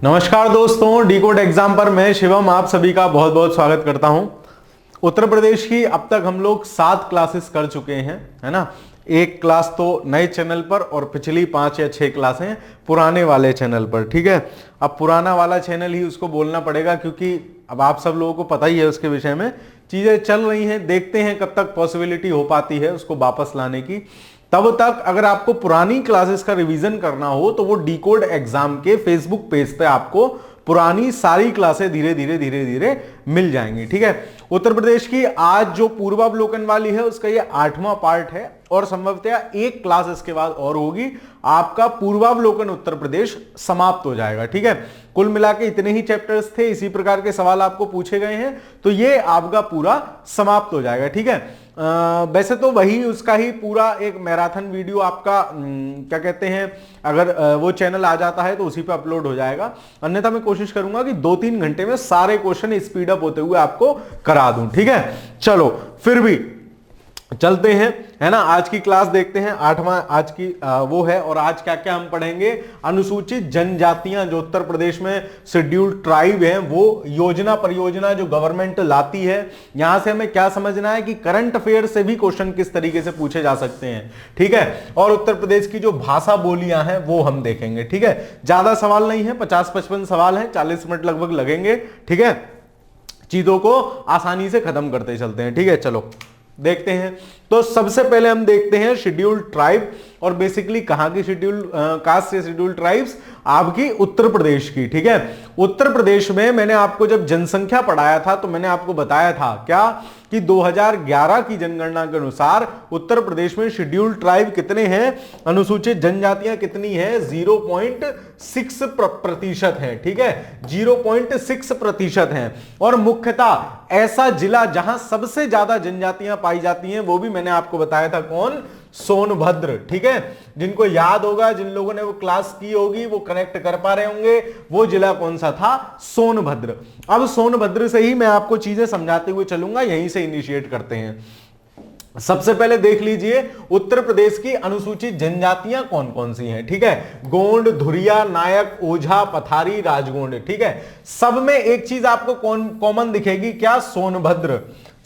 नमस्कार दोस्तों, D code exam पर मैं शिवम आप सभी का बहुत बहुत स्वागत करता हूं। उत्तर प्रदेश की अब तक हम लोग 7 क्लासेस कर चुके हैं, है ना। एक क्लास तो नए चैनल पर और पिछली 5 या 6 क्लासें पुराने वाले चैनल पर। ठीक है, अब पुराना वाला चैनल ही उसको बोलना पड़ेगा क्योंकि अब आप सब लोगों को पता ही है उसके विषय में। चीजें चल रही हैं, देखते हैं कब तक पॉसिबिलिटी हो पाती है उसको वापस लाने की। तब तक अगर आपको पुरानी क्लासेस का रिवीजन करना हो तो वो डी कोड एग्जाम के फेसबुक पेज पे आपको पुरानी सारी क्लासें धीरे धीरे मिल जाएंगी। ठीक है, उत्तर प्रदेश की आज जो पूर्वावलोकन वाली है उसका ये 8वां पार्ट है और संभवतः एक क्लास इसके बाद और होगी, आपका पूर्वावलोकन उत्तर प्रदेश समाप्त हो जाएगा। ठीक है, कुल मिला के इतने ही चैप्टर्स थे, इसी प्रकार के सवाल आपको पूछे गए हैं, तो ये आपका पूरा समाप्त हो जाएगा। ठीक है, वैसे तो वही उसका ही पूरा एक मैराथन वीडियो आपका क्या कहते हैं, अगर वो चैनल आ जाता है तो उसी पे अपलोड हो जाएगा। अन्यथा मैं कोशिश करूंगा कि 2-3 घंटे में सारे क्वेश्चन स्पीड अप होते हुए आपको करा दूं। ठीक है, चलो फिर भी चलते हैं, है ना। आज की क्लास देखते हैं, 8वां आज की वो है। और आज क्या क्या हम पढ़ेंगे, अनुसूचित जनजातियां जो उत्तर प्रदेश में शेड्यूल्ड ट्राइब है, वो योजना परियोजना जो गवर्नमेंट लाती है, यहां से हमें क्या समझना है कि करंट अफेयर से भी क्वेश्चन किस तरीके से पूछे जा सकते हैं। ठीक है, और उत्तर प्रदेश की जो भाषा बोलियां हैं वो हम देखेंगे। ठीक है, ज्यादा सवाल नहीं है, 50-55 सवाल हैं, 40 मिनट लगभग लगेंगे। ठीक है, चीजों को आसानी से खत्म करते चलते हैं। ठीक है, चलो देखते हैं। तो सबसे पहले हम देखते हैं शेड्यूल्ड ट्राइब, और बेसिकली कहां की शेड्यूल्ड कास्ट से शेड्यूल्ड ट्राइब्स, आपकी उत्तर प्रदेश की। ठीक है, उत्तर प्रदेश में मैंने आपको जब जनसंख्या पढ़ाया था तो मैंने आपको बताया था क्या कि 2011 की जनगणना के अनुसार उत्तर प्रदेश में शेड्यूल्ड ट्राइब कितने हैं, अनुसूचित जनजातियां कितनी है, 0.6% है। ठीक है, 0.6% है। और मुख्यतः ऐसा जिला जहां सबसे ज्यादा जनजातियां पाई जाती हैं वो भी मैंने आपको बताया था, कौन, सोनभद्र। ठीक है, जिनको याद होगा, जिन लोगों ने वो क्लास की होगी वो कनेक्ट कर पा रहे होंगे, वो जिला कौन सा था, सोनभद्र। अब सोनभद्र से ही मैं आपको चीजें समझाते हुए चलूंगा, यहीं से इनिशिएट करते हैं। सबसे पहले देख लीजिए उत्तर प्रदेश की अनुसूचित जनजातियां कौन कौन सी हैं। ठीक है, गोंड, धुरिया, नायक, ओझा, पथारी, राजगोंड। ठीक है, सब में एक चीज आपको कॉमन दिखेगी, क्या, सोनभद्र।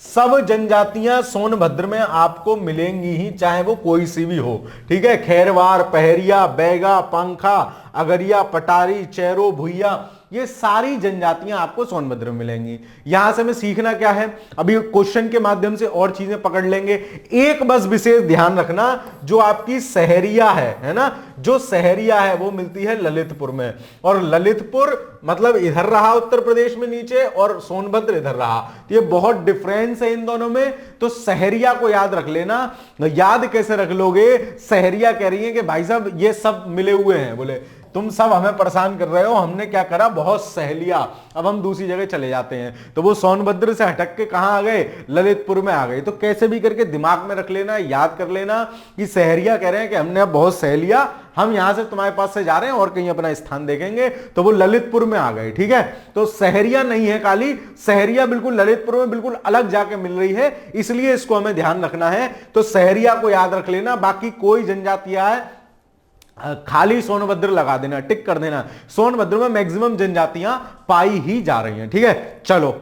सब जनजातियां सोनभद्र में आपको मिलेंगी ही, चाहे वो कोई सी भी हो। ठीक है, खैरवार, पहरिया, बैगा, पंखा, अगरिया, पटारी, चेरो, भुइया, ये सारी जनजातियां आपको सोनभद्र में मिलेंगी। यहां से हमें सीखना क्या है, अभी क्वेश्चन के माध्यम से और चीजें पकड़ लेंगे। एक बस विशेष ध्यान रखना, जो आपकी सहरिया है ना, जो सहरिया है वो मिलती है ललितपुर में, और ललितपुर मतलब इधर रहा उत्तर प्रदेश में नीचे, और सोनभद्र इधर रहा, तो ये बहुत डिफरेंस है इन दोनों में। तो सहरिया को याद रख लेना। याद कैसे रख लोगे, सहरिया कह रही है कि भाई साहब ये सब मिले हुए हैं, बोले तुम सब हमें परेशान कर रहे हो, हमने क्या करा, बहुत सह लिया, अब हम दूसरी जगह चले जाते हैं। तो वो सोनभद्र से हटक के कहां आ गए, ललितपुर में आ गए। तो कैसे भी करके दिमाग में रख लेना, याद कर लेना कि सहरिया कह रहे हैं कि हमने अब बहुत सह लिया, हम यहां से तुम्हारे पास से जा रहे हैं और कहीं अपना स्थान देखेंगे, तो वो ललितपुर में आ गए। ठीक है, तो सहरिया नहीं है काली, सहरिया बिल्कुल ललितपुर में बिल्कुल अलग जाके मिल रही है, इसलिए इसको हमें ध्यान रखना है। तो सहरिया को याद रख लेना, बाकी कोई जनजातियां है खाली सोनभद्र लगा देना, टिक कर देना। सोनभद्र में मैक्सिमम जनजातियां पाई ही जा रही हैं। ठीक है, चलो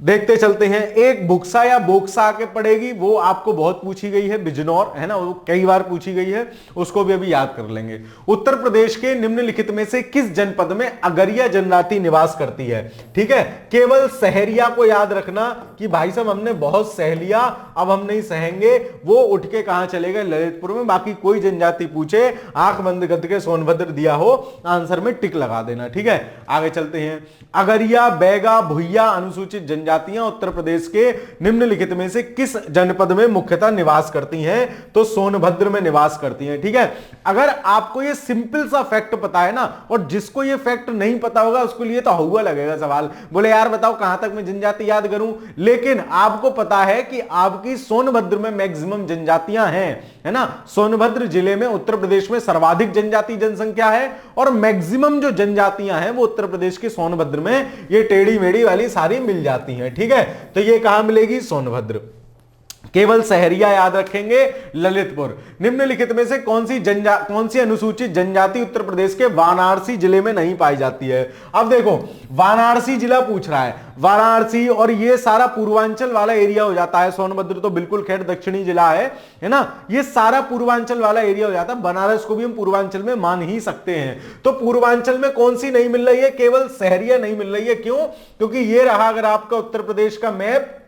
देखते चलते हैं। एक बुक्सा या बोक्सा आके पड़ेगी, वो आपको बहुत पूछी गई है, बिजनौर, है ना, वो कई बार पूछी गई है, उसको भी अभी याद कर लेंगे। उत्तर प्रदेश के निम्नलिखित में से किस जनपद में अगरिया जनजाति निवास करती है। ठीक है, केवल सहरिया को याद रखना कि भाई साहब हमने बहुत सह लिया, अब हम नहीं सहेंगे, वो उठ के कहां चले गए, ललितपुर में। बाकी कोई जनजाति पूछे, आंख बंद करके सोनभद्र दिया हो, आंसर में टिक लगा देना। ठीक है, आगे चलते हैं। अगरिया, बैगा, भुइया अनुसूचित जनजातियां उत्तर प्रदेश के निम्नलिखित में से किस जनपद में मुख्यतः निवास करती हैं, तो सोनभद्र में निवास करती हैं। ठीक है, अगर आपको ये सिंपल सा फैक्ट पता है ना, और जिसको ये फैक्ट नहीं पता होगा उसके लिए तो हुआ लगेगा सवाल, बोले यार बताओ कहां तक मैं जनजाति याद करूं। लेकिन आपको पता है कि आपकी सोनभद्र में मैक्सिमम जनजातियां हैं, है ना। सोनभद्र जिले में उत्तर प्रदेश में सर्वाधिक जनजाति जनसंख्या है, और मैक्सिमम जो जनजातियां हैं वो उत्तर प्रदेश के सोनभद्र में, ये टेढ़ी मेढ़ी वाली सारी मिल जाती हैं। ठीक है, तो ये कहां मिलेगी, सोनभद्र। केवल सहरिया याद रखेंगे, ललितपुर। निम्नलिखित में से कौन सी अनुसूचित जनजाति उत्तर प्रदेश के वाराणसी जिले में नहीं पाई जाती है? अब देखो, वाराणसी जिला पूछ रहा है, वाराणसी और ये सारा पूर्वांचल वाला एरिया हो जाता है। सोनभद्र तो बिल्कुल खैर दक्षिणी जिला है ना, ये सारा पूर्वांचल वाला एरिया हो जाता है। बनारस को भी हम पूर्वांचल में मान ही सकते हैं। तो पूर्वांचल में कौन सी नहीं मिल रही है? केवल सहरिया नहीं मिल रही है। क्यों? क्योंकि ये रहा अगर आपका उत्तर प्रदेश का मैप,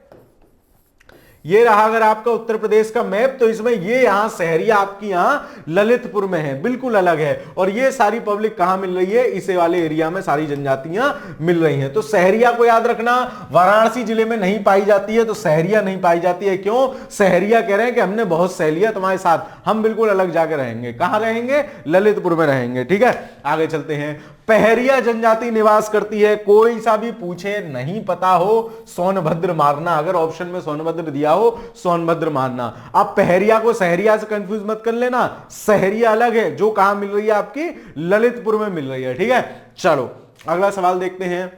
ये रहा अगर आपका उत्तर प्रदेश का मैप, तो इसमें ये यहां सहरिया आपकी यहां ललितपुर में है, बिल्कुल अलग है। और ये सारी पब्लिक कहां मिल रही है? इसे वाले एरिया में सारी जनजातियां मिल रही हैं। तो सहरिया को याद रखना, वाराणसी जिले में नहीं पाई जाती है तो सहरिया नहीं पाई जाती है। क्यों? सहरिया कह रहे हैं कि हमने बहुत सह लिया तुम्हारे साथ, हम बिल्कुल अलग जाकर रहेंगे। कहां रहेंगे? ललितपुर में रहेंगे। ठीक है, आगे चलते हैं। पहरिया जनजाति निवास करती है, कोई सा भी पूछे नहीं पता हो सोनभद्र मारना। अगर ऑप्शन में सोनभद्र दिया हो, सोनभद्र मारना। आप पहरिया को सहरिया से कंफ्यूज मत कर लेना, सहरिया अलग है, जो कहां मिल रही है? आपकी ललितपुर में मिल रही है। ठीक है, चलो अगला सवाल देखते हैं।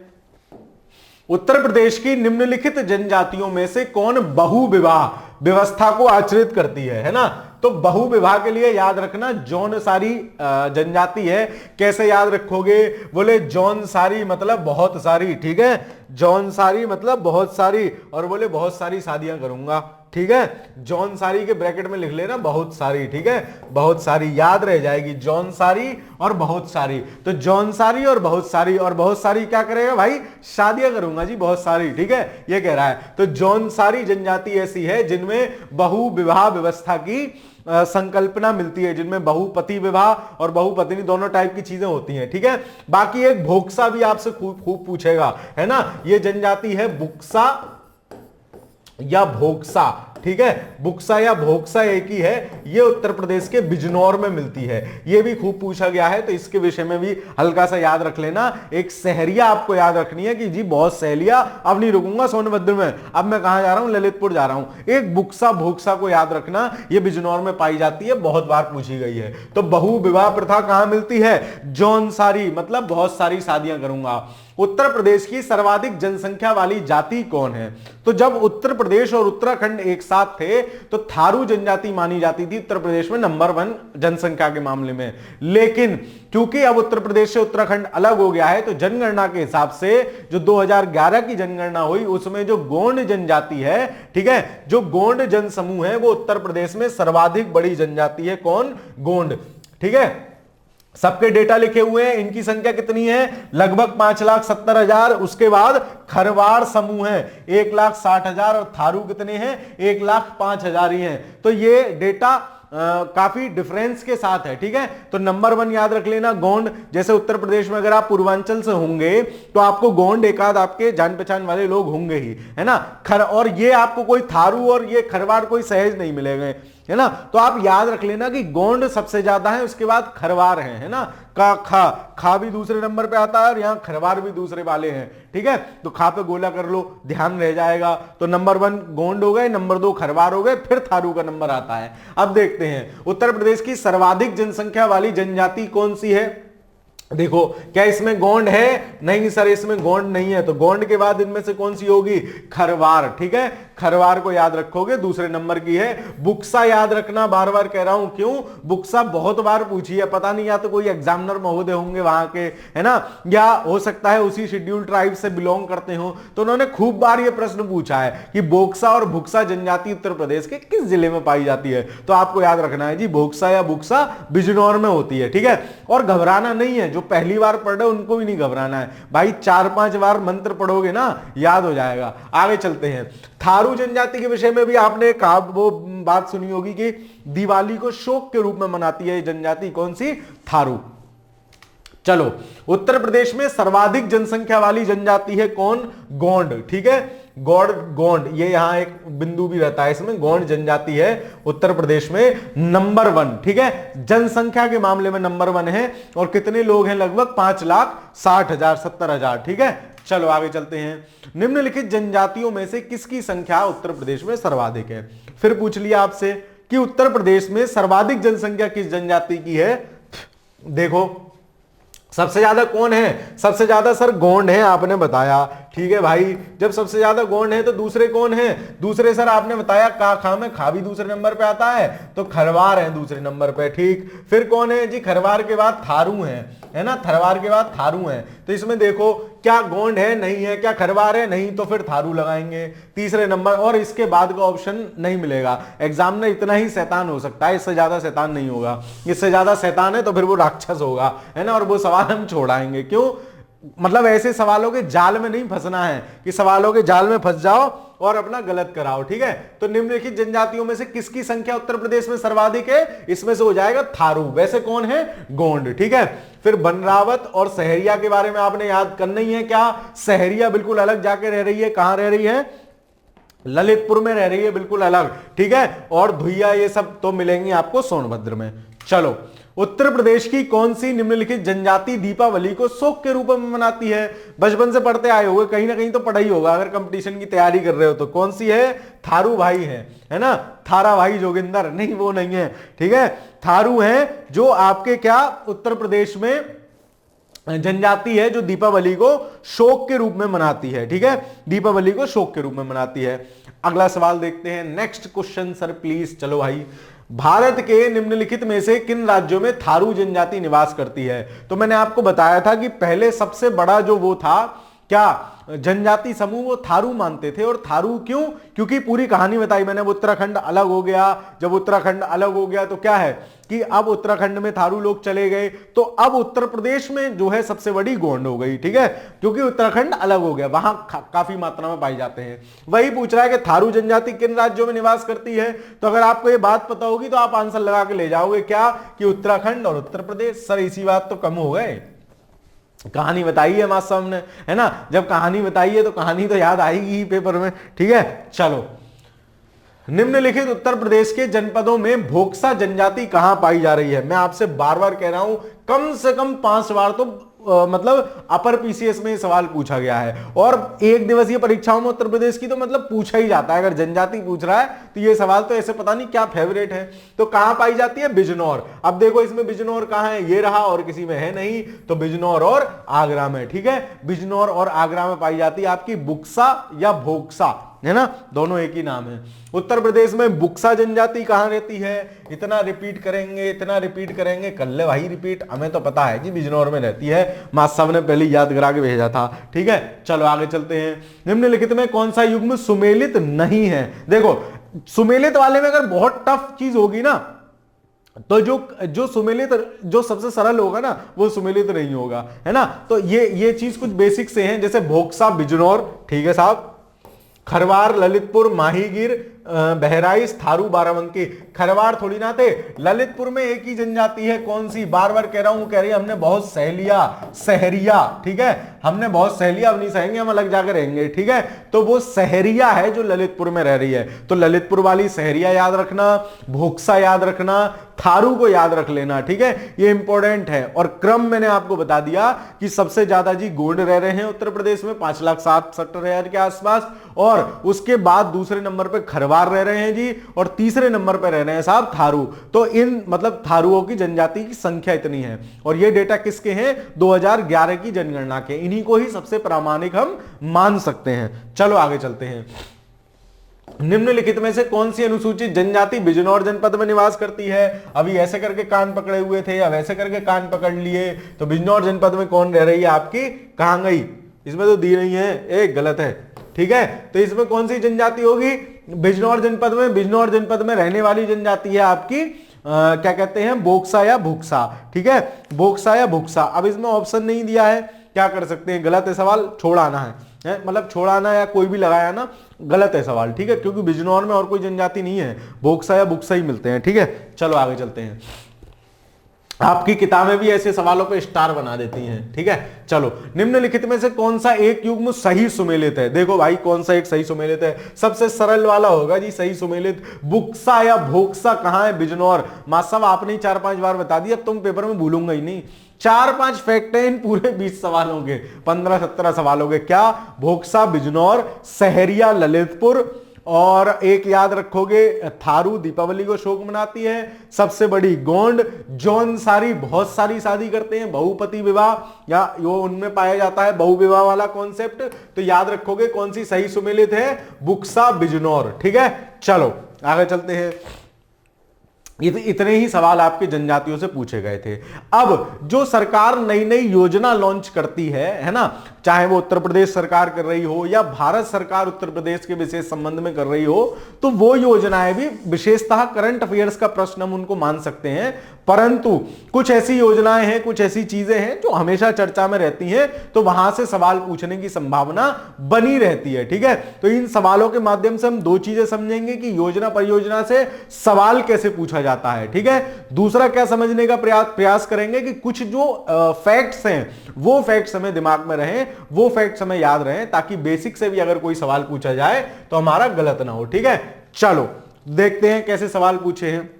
उत्तर प्रदेश की निम्नलिखित जनजातियों में से कौन बहुविवाह व्यवस्था को आचरित करती है ना? तो बहुविवाह के लिए याद रखना जौनसारी जनजाति है। कैसे याद रखोगे? बोले जौनसारी मतलब बहुत सारी। ठीक है, जौनसारी मतलब बहुत सारी, और बोले बहुत सारी शादियां करूंगा। ठीक है, जौनसारी के ब्रैकेट में लिख लेना बहुत सारी। ठीक है, बहुत सारी याद रह जाएगी, जौनसारी और बहुत सारी। तो जौनसारी और बहुत सारी, और बहुत सारी क्या करेगा भाई? शादियां करूंगा जी बहुत सारी। ठीक है, ये कह रहा है। तो जौनसारी जनजाति ऐसी है जिनमें बहु विवाह व्यवस्था की संकल्पना मिलती है, जिनमें बहुपति विवाह और बहुपत्नी दोनों टाइप की चीजें होती हैं। ठीक है, बाकी एक भोक्सा भी आपसे खूब पूछेगा, है ना? ये जनजाति है बुक्सा या भोक्सा। ठीक है, बुक्सा या भोक्सा एक ही है। ये उत्तर प्रदेश के बिजनौर में मिलती है। ये भी खूब पूछा गया है, तो इसके विषय में भी हल्का सा याद रख लेना। एक सहरिया आपको याद रखनी है कि जी बहुत सहलिया, अब नहीं रुकूंगा सोनभद्र में, अब मैं कहां जा रहा हूं? ललितपुर जा रहा हूं। एक बुक्सा भोक्सा को याद रखना, ये बिजनौर में पाई जाती है, बहुत बार पूछी गई है। तो बहु विवाह प्रथा कहां मिलती है? जौनसारी मतलब बहुत सारी शादियां करूंगा। उत्तर प्रदेश की सर्वाधिक जनसंख्या वाली जाति कौन है? तो जब उत्तर प्रदेश और उत्तराखंड एक साथ थे तो थारू जनजाति मानी जाती थी उत्तर प्रदेश में नंबर 1 जनसंख्या के मामले में। लेकिन क्योंकि अब उत्तर प्रदेश से उत्तराखंड अलग हो गया है, तो जनगणना के हिसाब से जो 2011 की जनगणना हुई उसमें जो गोंड जनजाति है, ठीक है, जो गोंड जनसमूह है वो उत्तर प्रदेश में सर्वाधिक बड़ी जनजाति है। कौन? गोंड। ठीक है, सबके डेटा लिखे हुए हैं। इनकी संख्या कितनी है? लगभग 5,70,000। उसके बाद खरवार समूह है 1,60,000 और थारू कितने हैं? 1,05,000 ही हैं। तो ये डेटा काफी डिफरेंस के साथ है। ठीक है, तो नंबर 1 याद रख लेना गोंड। जैसे उत्तर प्रदेश में अगर आप पूर्वांचल से होंगे तो आपको गोंड एकाध आपके जान पहचान वाले लोग होंगे ही, है ना? और ये आपको कोई थारू और ये खरवार कोई सहज नहीं मिलेंगे, है ना? तो आप याद रख लेना कि गोंड सबसे ज्यादा है, उसके बाद खरवार है ना? का खा भी दूसरे नंबर पे आता है और यहां खरवार भी दूसरे वाले हैं। ठीक है, तो खा पे गोला कर लो, ध्यान रह जाएगा। तो नंबर 1 गोंड हो गए, नंबर 2 खरवार हो गए, फिर थारू का नंबर आता है। अब देखते हैं उत्तर प्रदेश की सर्वाधिक जनसंख्या वाली जनजाति कौन सी है? देखो, क्या इसमें गोंड है? नहीं सर, इसमें गोंड नहीं है। तो गोंड के बाद इनमें से कौन सी होगी? खरवार। ठीक है, खरवार को याद रखोगे, दूसरे नंबर की है। बुक्सा याद रखना, बार बार कह रहा हूं। क्यों? बुक्सा बहुत बार पूछी है, पता नहीं या तो कोई एग्जामिनर महोदय होंगे वहां के, है ना, या हो सकता है उसी शेड्यूल ट्राइब से बिलोंग करते हो, तो उन्होंने खूब बार ये प्रश्न पूछा है कि बोक्सा और भुक्सा जनजाति उत्तर प्रदेश के किस जिले में पाई जाती है? तो आपको याद रखना है जी, बोक्सा या भुक्सा बिजनौर में होती है। ठीक है, और घबराना नहीं है, जो पहली बार पढ़ रहे उनको भी नहीं घबराना है भाई, 4-5 बार मंत्र पढ़ोगे ना, याद हो जाएगा। आगे चलते हैं। थारू जनजाति के विषय में भी आपने कहा, वो बात सुनी होगी कि दिवाली को शोक के रूप में मनाती है जनजाति, कौन सी? थारू। चलो, उत्तर प्रदेश में सर्वाधिक जनसंख्या वाली जनजाति है कौन? गोंड। ठीक है, गोंड, ये यहां एक बिंदु भी रहता है इसमें। गोंड जनजाति है उत्तर प्रदेश में नंबर 1। ठीक है, जनसंख्या के मामले में नंबर 1 है। और कितने लोग हैं? लगभग 5,60,000, 70,000। ठीक है, चलो आगे चलते हैं। निम्नलिखित जनजातियों में से किसकी संख्या उत्तर प्रदेश में सर्वाधिक है? फिर पूछ लिया आपसे कि उत्तर प्रदेश में सर्वाधिक जनसंख्या किस जनजाति की है। देखो, सबसे ज्यादा कौन है? सबसे ज्यादा सर गोंड है, आपने बताया। ठीक है भाई, जब सबसे ज्यादा गोंड है तो दूसरे कौन है? दूसरे सर आपने बताया का खा में, खा भी दूसरे नंबर पे आता है, तो खरवार है दूसरे नंबर पे। ठीक, फिर कौन है जी? खरवार के बाद थारू है ना, खरवार के बाद थारू है। तो इसमें देखो क्या गोंड है? नहीं है। क्या खरवार है? नहीं, तो फिर थारू लगाएंगे तीसरे नंबर, और इसके बाद का ऑप्शन नहीं मिलेगा। एग्जाम में इतना ही शैतान हो सकता है, इससे ज्यादा शैतान नहीं होगा। इससे ज्यादा शैतान है तो फिर वो राक्षस होगा, है ना, और वो सवाल हम छोड़ाएंगे। क्यों? मतलब ऐसे सवालों के जाल में नहीं फंसना है कि सवालों के जाल में फंस जाओ और अपना गलत कराओ। ठीक है, तो निम्नलिखित जनजातियों में से किसकी संख्या उत्तर प्रदेश में सर्वाधिक है? इसमें से हो जाएगा थारू। वैसे कौन है? गोंड। ठीक है, फिर बनरावत और सहरिया के बारे में आपने याद करना ही है। क्या सहरिया बिल्कुल अलग जाके रह रही है? कहां रह रही है? ललितपुर में रह रही है, बिल्कुल अलग। ठीक है, और धुइया ये सब तो मिलेंगी आपको सोनभद्र में। चलो, उत्तर प्रदेश की कौन सी निम्नलिखित जनजाति दीपावली को शोक के रूप में मनाती है? बचपन से पढ़ते आए होंगे, कहीं ना कहीं तो पढ़ा ही होगा अगर कंपटीशन की तैयारी कर रहे हो तो। कौन सी है? थारू भाई है ना, थारा भाई जोगिंदर? नहीं, वो नहीं है। ठीक है, थारू है जो आपके क्या उत्तर प्रदेश में जनजाति है जो दीपावली को शोक के रूप में मनाती है। ठीक है, दीपावली को शोक के रूप में मनाती है। अगला सवाल देखते हैं, नेक्स्ट क्वेश्चन सर प्लीज। चलो भाई, भारत के निम्नलिखित में से किन राज्यों में थारू जनजाति निवास करती है? तो मैंने आपको बताया था कि पहले सबसे बड़ा जो वो था क्या जनजाति समूह, वो थारू मानते थे। और थारू क्यों? क्योंकि पूरी कहानी बताई मैंने, उत्तराखंड अलग हो गया। जब उत्तराखंड अलग हो गया तो क्या है कि अब उत्तराखंड में थारू लोग चले गए, तो अब उत्तर प्रदेश में जो है सबसे बड़ी गोंड हो गई। ठीक है, क्योंकि उत्तराखंड अलग हो गया, वहां काफी मात्रा में पाई जाते हैं। वही पूछ रहा है कि थारू जनजाति किन राज्यों में निवास करती है। तो अगर आपको ये बात पता होगी तो आप आंसर लगा के ले जाओगे क्या कि उत्तराखंड और उत्तर प्रदेश। सर इसी बात तो कम हो गए, कहानी बताई है मास्टर साहब ने, है ना। जब कहानी बताई है तो कहानी तो याद आएगी ही पेपर में। ठीक है, चलो, निम्नलिखित उत्तर प्रदेश के जनपदों में भोक्सा जनजाति कहां पाई जा रही है? मैं आपसे बार बार कह रहा हूं, कम से कम 5 बार तो मतलब अपर पीसीएस में सवाल पूछा गया है, और एक दिवसीय परीक्षाओं में उत्तर प्रदेश की तो मतलब पूछा ही जाता है। अगर जनजाति पूछ रहा है तो ये सवाल तो ऐसे पता नहीं क्या फेवरेट है। तो कहां पाई जाती है? बिजनौर। अब देखो इसमें बिजनौर कहां है? ये रहा, और किसी में है नहीं, तो बिजनौर और आगरा में। ठीक है, बिजनौर और आगरा में पाई जाती है आपकी बुक्सा या भोक्सा, है ना, दोनों एक ही नाम है। उत्तर प्रदेश में बुक्सा जनजाति कहां रहती है? इतना रिपीट करेंगे, इतना रिपीट करेंगे, कर ले भाई रिपीट, हमें तो पता है जी बिजनौर में रहती है। मास्टर साहब ने पहले याद करा के भेजा था। ठीक है, चलो आगे चलते हैं। निम्नलिखित में कौन सा युग्म सुमेलित नहीं है? देखो, सुमेलित वाले में अगर बहुत टफ चीज होगी ना तो जो सुमेलित, जो सबसे सरल होगा ना वो सुमेलित नहीं होगा, है ना। तो ये चीज कुछ बेसिक से है, जैसे भोक्सा बिजनौर, ठीक है साहब, खरवार ललितपुर माहीगीर बहराइच थारू बाराबंकी। खरवार थोड़ी ना थे, ललितपुर में एक ही जनजाति है, कौन सी? बार बार कह रहा हूं, कह रही है हमने बहुत सहेलिया, सहरिया। ठीक है, हमने बहुत सहेलिया, अब नहीं सहेंगे, हम अलग जाकर रहेंगे। ठीक है, तो वो सहरिया है जो ललितपुर में रह रही है। तो ललितपुर वाली सहरिया याद रखना, भोक्सा याद रखना, थारू को याद रख लेना। ठीक है, ये इंपॉर्टेंट है। और क्रम मैंने आपको बता दिया कि सबसे ज्यादा जी गोंड रह रहे हैं उत्तर प्रदेश में 5,67,000 के आसपास, और उसके बाद दूसरे नंबर पे खरवार रह रहे हैं जी, और तीसरे नंबर पे रह रहे हैं साहब थारू। तो इन मतलब थारुओं की जनजाति की संख्या इतनी है, और ये डेटा किसके हैं? 2011 की जनगणना के। इन्हीं को ही सबसे प्रामाणिक हम मान सकते हैं। चलो आगे चलते हैं। निम्नलिखित में से कौन सी अनुसूचित जनजाति बिजनौर जनपद में निवास करती है? अभी ऐसे करके कान पकड़े हुए थे, अब ऐसे करके कान पकड़ लिए। तो बिजनौर जनपद में कौन रह रही है आपकी? कहां गई? इसमें तो दी नहीं है, एक गलत है। ठीक है, तो इसमें कौन सी जनजाति होगी? बिजनौर जनपद में, बिजनौर जनपद में रहने वाली जनजाति है आपकी क्या कहते हैं? बोक्सा या भुक्सा। ठीक है, बोक्सा या भुक्सा। अब इसमें ऑप्शन नहीं दिया है, क्या कर सकते हैं? गलत है सवाल, छोड़ाना है, मतलब छोड़ाना या कोई भी लगाया ना, गलत है सवाल। ठीक है, क्योंकि बिजनौर में और कोई जनजाति नहीं है, बोक्सा या भुक्सा ही मिलते हैं। ठीक है, चलो आगे चलते हैं। आपकी किताबें भी ऐसे सवालों पे स्टार बना देती हैं। ठीक है, चलो, निम्नलिखित में से कौन सा एक युग्म सही सुमेलित है? देखो भाई, कौन सा एक सही सुमेलित है? सबसे सरल वाला होगा जी सही सुमेलित। बुक्सा या भोक्सा कहां है? बिजनौर। मास्टर साहब आपने ही 4-5 बार बता दिया, अब तुम पेपर में भूलूंगा ही नहीं। 4-5 फैक्ट है इन पूरे 20 सवालों के, 15-17 सवालों के। क्या? भोक्सा बिजनौर, सहरिया ललितपुर, और एक याद रखोगे थारू दीपावली को शोक मनाती है, सबसे बड़ी गोंड जौनसारी बहुत सारी शादी करते हैं, बहुपति विवाह या वो उनमें पाया जाता है बहु विवाह वाला कॉन्सेप्ट। तो याद रखोगे कौन सी सही सुमेलित है, बुक्सा बिजनौर। ठीक है, चलो आगे चलते हैं। इतने ही सवाल आपके जनजातियों से पूछे गए थे। अब जो सरकार नई नई योजना लॉन्च करती है ना, चाहे वो उत्तर प्रदेश सरकार कर रही हो या भारत सरकार उत्तर प्रदेश के विशेष संबंध में कर रही हो, तो वो योजनाएं भी विशेषतः करंट अफेयर्स का प्रश्न हम उनको मान सकते हैं। परंतु कुछ ऐसी योजनाएं हैं, कुछ ऐसी चीजें हैं जो हमेशा चर्चा में रहती हैं, तो वहां से सवाल पूछने की संभावना बनी रहती है। ठीक है, तो इन सवालों के माध्यम से हम दो चीजें समझेंगे कि योजना परियोजना से सवाल कैसे पूछा जाता है। ठीक है, दूसरा क्या समझने का प्रयास करेंगे कि कुछ जो फैक्ट्स हैं वो फैक्ट्स हमें दिमाग में रहें, वो फैक्ट्स हमें याद रहें, ताकि बेसिक से भी अगर कोई सवाल पूछा जाए तो हमारा गलत ना हो। ठीक है, चलो देखते हैं कैसे सवाल पूछे हैं।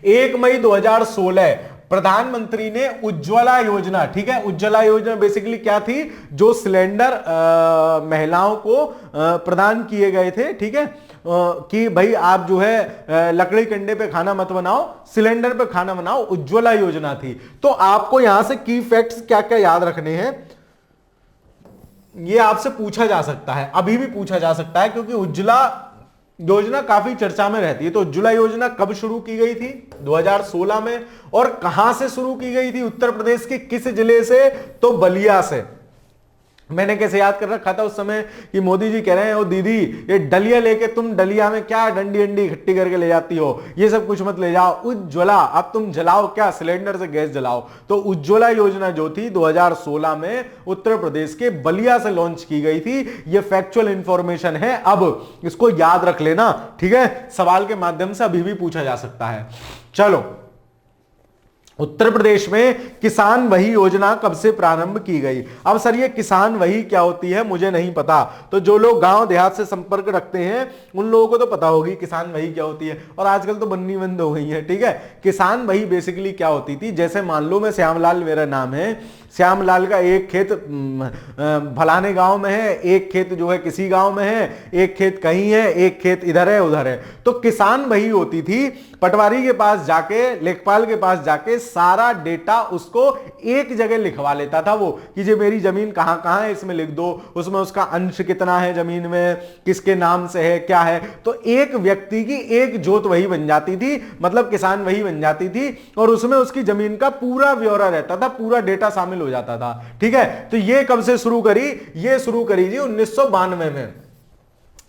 1 मई 2016 प्रधानमंत्री ने उज्ज्वला योजना, ठीक है, उज्ज्वला योजना बेसिकली क्या थी, जो सिलेंडर महिलाओं को प्रदान किए गए थे। ठीक है, कि भाई आप जो है लकड़ी कंडे पे खाना मत बनाओ, सिलेंडर पे खाना बनाओ, उज्ज्वला योजना थी। तो आपको यहां से की फैक्ट्स क्या क्या याद रखने हैं, ये आपसे पूछा जा सकता है, अभी भी पूछा जा सकता है, क्योंकि उज्ज्वला योजना काफी चर्चा में रहती है। तो उज्ज्वला योजना कब शुरू की गई थी, 2016 में, और कहां से शुरू की गई थी, उत्तर प्रदेश के किस जिले से, तो बलिया से। मैंने कैसे याद कर रखा था उस समय कि मोदी जी कह रहे हैं, ओ दीदी ये डलिया लेके तुम डलिया में क्या डंडी अंडी इकट्ठी करके ले जाती हो, ये सब कुछ मत ले जाओ, उज्ज्वला अब तुम जलाओ क्या, सिलेंडर से गैस जलाओ। तो उज्ज्वला योजना जो थी 2016 में उत्तर प्रदेश के बलिया से लॉन्च की गई थी। ये फैक्चुअल इंफॉर्मेशन है, अब इसको याद रख लेना। ठीक है, सवाल के माध्यम से अभी भी पूछा जा सकता है। चलो, उत्तर प्रदेश में किसान वही योजना कब से प्रारंभ की गई। अब सर ये किसान वही क्या होती है, मुझे नहीं पता। तो जो लोग गांव देहात से संपर्क रखते हैं उन लोगों को तो पता होगी किसान वही क्या होती है, और आजकल तो बननी बंद हो गई है। ठीक है, किसान वही बेसिकली क्या होती थी, जैसे मान लो मैं श्यामलाल मेरा नाम है, श्यामलाल का एक खेत फलाने गांव में है, एक खेत जो है किसी गांव में है, एक खेत कहीं है, एक खेत इधर है उधर है। तो किसान वही होती थी, पटवारी के पास जाके, लेखपाल के पास जाके सारा डेटा उसको एक जगह लिखवा लेता था वो, कि जो मेरी जमीन कहां कहां है इसमें लिख दो, उसमें उसका अंश कितना है जमीन में, किसके नाम से है, क्या है। तो एक व्यक्ति की एक जोत वही बन जाती थी, मतलब किसान वही बन जाती थी, और उसमें उसकी जमीन का पूरा ब्यौरा रहता था, पूरा डेटा शामिल हो जाता था। ठीक है, तो ये कब से शुरू करी, ये शुरू करी जी 1992 में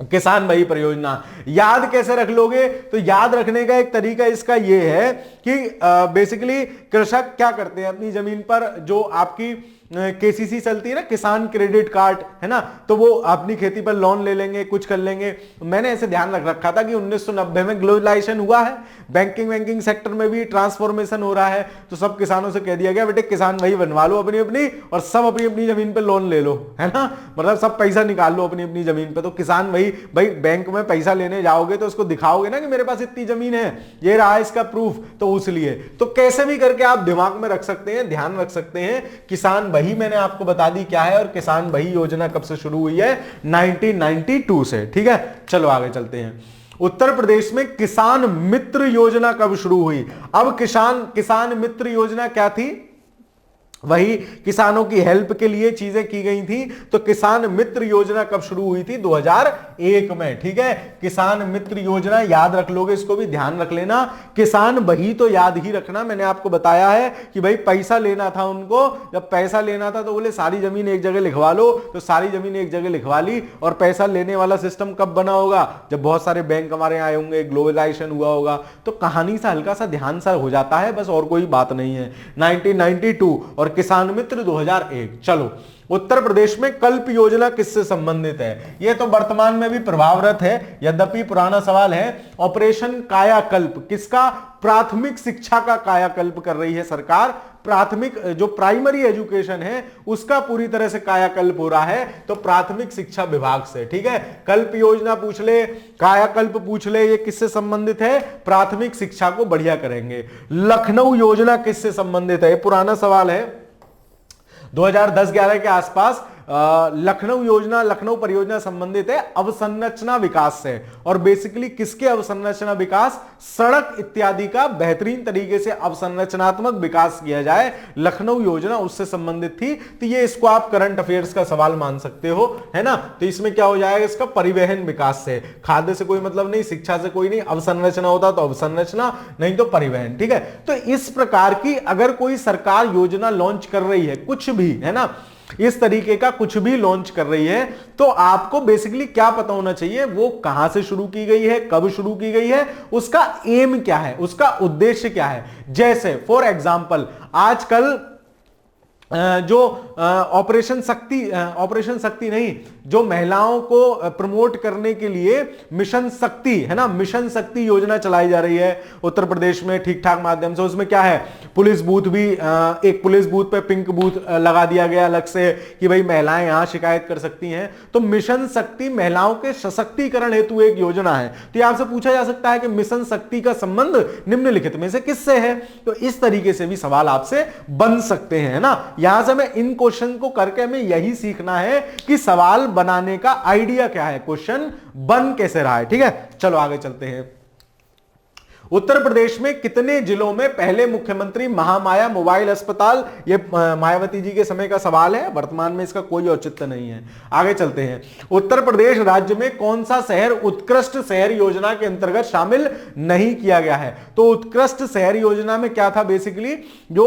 किसान वही परियोजना। याद कैसे रख लोगे, तो याद रखने का एक तरीका इसका यह है कि बेसिकली कृषक क्या करते हैं, अपनी जमीन पर जो आपकी केसीसी चलती है ना, किसान क्रेडिट कार्ड है ना, तो वो अपनी खेती पर लोन ले लेंगे, कुछ कर लेंगे। मैंने ऐसे ध्यान रख रखा था कि 1990 में ग्लोबलाइजेशन हुआ है, बैंकिंग सेक्टर में भी ट्रांसफॉर्मेशन हो रहा है, तो सब किसानों से कह दिया गया बेटे किसान वही बनवा लो अपनी अपनी, और सब अपनी अपनी जमीन पे लोन ले लो, है ना, मतलब सब पैसा निकाल लो अपनी अपनी जमीन पे। तो किसान वही, भाई बैंक में पैसा लेने जाओगे तो उसको दिखाओगे ना कि मेरे पास इतनी जमीन है, ये रहा इसका प्रूफ, तो उसलिए तो कैसे भी करके आप दिमाग में रख सकते हैं, ध्यान रख सकते हैं। किसान वही मैंने आपको बता दी क्या है, और किसान वही योजना कब से शुरू हुई है, 1992 से। ठीक है, चलो आगे चलते हैं। उत्तर प्रदेश में किसान मित्र योजना कब शुरू हुई। अब किसान मित्र योजना क्या थी, वही किसानों की हेल्प के लिए चीजें की गई थी। तो किसान मित्र योजना कब शुरू हुई थी, 2001 में। ठीक है, किसान मित्र योजना याद रख लोगे, इसको भी ध्यान रख लेना। किसान वही तो याद ही रखना, मैंने आपको बताया है कि भाई पैसा लेना था उनको, जब पैसा लेना था तो बोले सारी जमीन एक जगह लिखवा लो, तो सारी जमीन एक जगह लिखवा ली। और पैसा लेने वाला सिस्टम कब बना होगा, जब बहुत सारे बैंक हमारे आए होंगे, ग्लोबलाइजेशन हुआ होगा। तो कहानी सा हल्का सा ध्यान सा हो जाता है, बस और कोई बात नहीं है। 1992 और किसान मित्र 2001। चलो, उत्तर प्रदेश में कल्प योजना किससे संबंधित है, यह तो वर्तमान में भी प्रभावरत है, यद्यपि पुराना सवाल है। ऑपरेशन कायाकल्प किसका, प्राथमिक शिक्षा का कायाकल्प कर रही है सरकार। प्राथमिक जो प्राइमरी एजुकेशन है उसका पूरी तरह से कायाकल्प हो रहा है, तो प्राथमिक शिक्षा विभाग से। ठीक है, कल्प योजना पूछ ले, कायाकल्प पूछ ले, ये किससे संबंधित है, प्राथमिक शिक्षा को बढ़िया करेंगे। लखनऊ योजना किससे संबंधित है, पुराना सवाल है। 2010-11 के आसपास लखनऊ योजना, लखनऊ परियोजना संबंधित है अवसंरचना विकास से, और बेसिकली किसके अवसंरचना विकास, सड़क इत्यादि का बेहतरीन तरीके से अवसंरचनात्मक विकास किया जाए, लखनऊ योजना उससे संबंधित थी। तो ये इसको आप करंट अफेयर्स का सवाल मान सकते हो, है ना। तो इसमें क्या हो जाएगा, इसका परिवहन विकास से, खाद्य से कोई मतलब नहीं, शिक्षा से कोई नहीं, अवसंरचना होता तो अवसंरचना, नहीं तो परिवहन, ठीक है। तो इस प्रकार की अगर कोई सरकार योजना लॉन्च कर रही है, कुछ भी, है ना, इस तरीके का कुछ भी लॉन्च कर रही है, तो आपको बेसिकली क्या पता होना चाहिए, वो कहां से शुरू की गई है, कब शुरू की गई है, उसका एम क्या है, उसका उद्देश्य क्या है। जैसे फॉर एग्जांपल आजकल जो ऑपरेशन शक्ति नहीं, जो महिलाओं को प्रमोट करने के लिए मिशन शक्ति, है ना, मिशन शक्ति योजना चलाई जा रही है उत्तर प्रदेश में ठीक ठाक माध्यम से। उसमें क्या है, पुलिस बूथ भी, एक पुलिस बूथ पे पिंक बूथ लगा दिया गया अलग से कि भाई महिलाएं यहां शिकायत कर सकती हैं। तो मिशन शक्ति महिलाओं के सशक्तिकरण हेतु एक योजना है। तो आपसे पूछा जा सकता है कि मिशन शक्ति का संबंध निम्नलिखित में से किससे है, तो इस तरीके से भी सवाल आपसे बन सकते हैं, है ना। यहां से हमें इन क्वेश्चन को करके हमें यही सीखना है कि सवाल बनाने का आइडिया क्या है, क्वेश्चन बन कैसे रहा है, ठीक है। चलो आगे चलते हैं। उत्तर प्रदेश में कितने जिलों में पहले मुख्यमंत्री महामाया मोबाइल अस्पताल, ये मायावती जी के समय का सवाल है, वर्तमान में इसका कोई औचित्य नहीं है। आगे चलते हैं। उत्तर प्रदेश राज्य में कौन सा शहर उत्कृष्ट शहर योजना के अंतर्गत शामिल नहीं किया गया है। तो उत्कृष्ट शहर योजना में क्या था, बेसिकली जो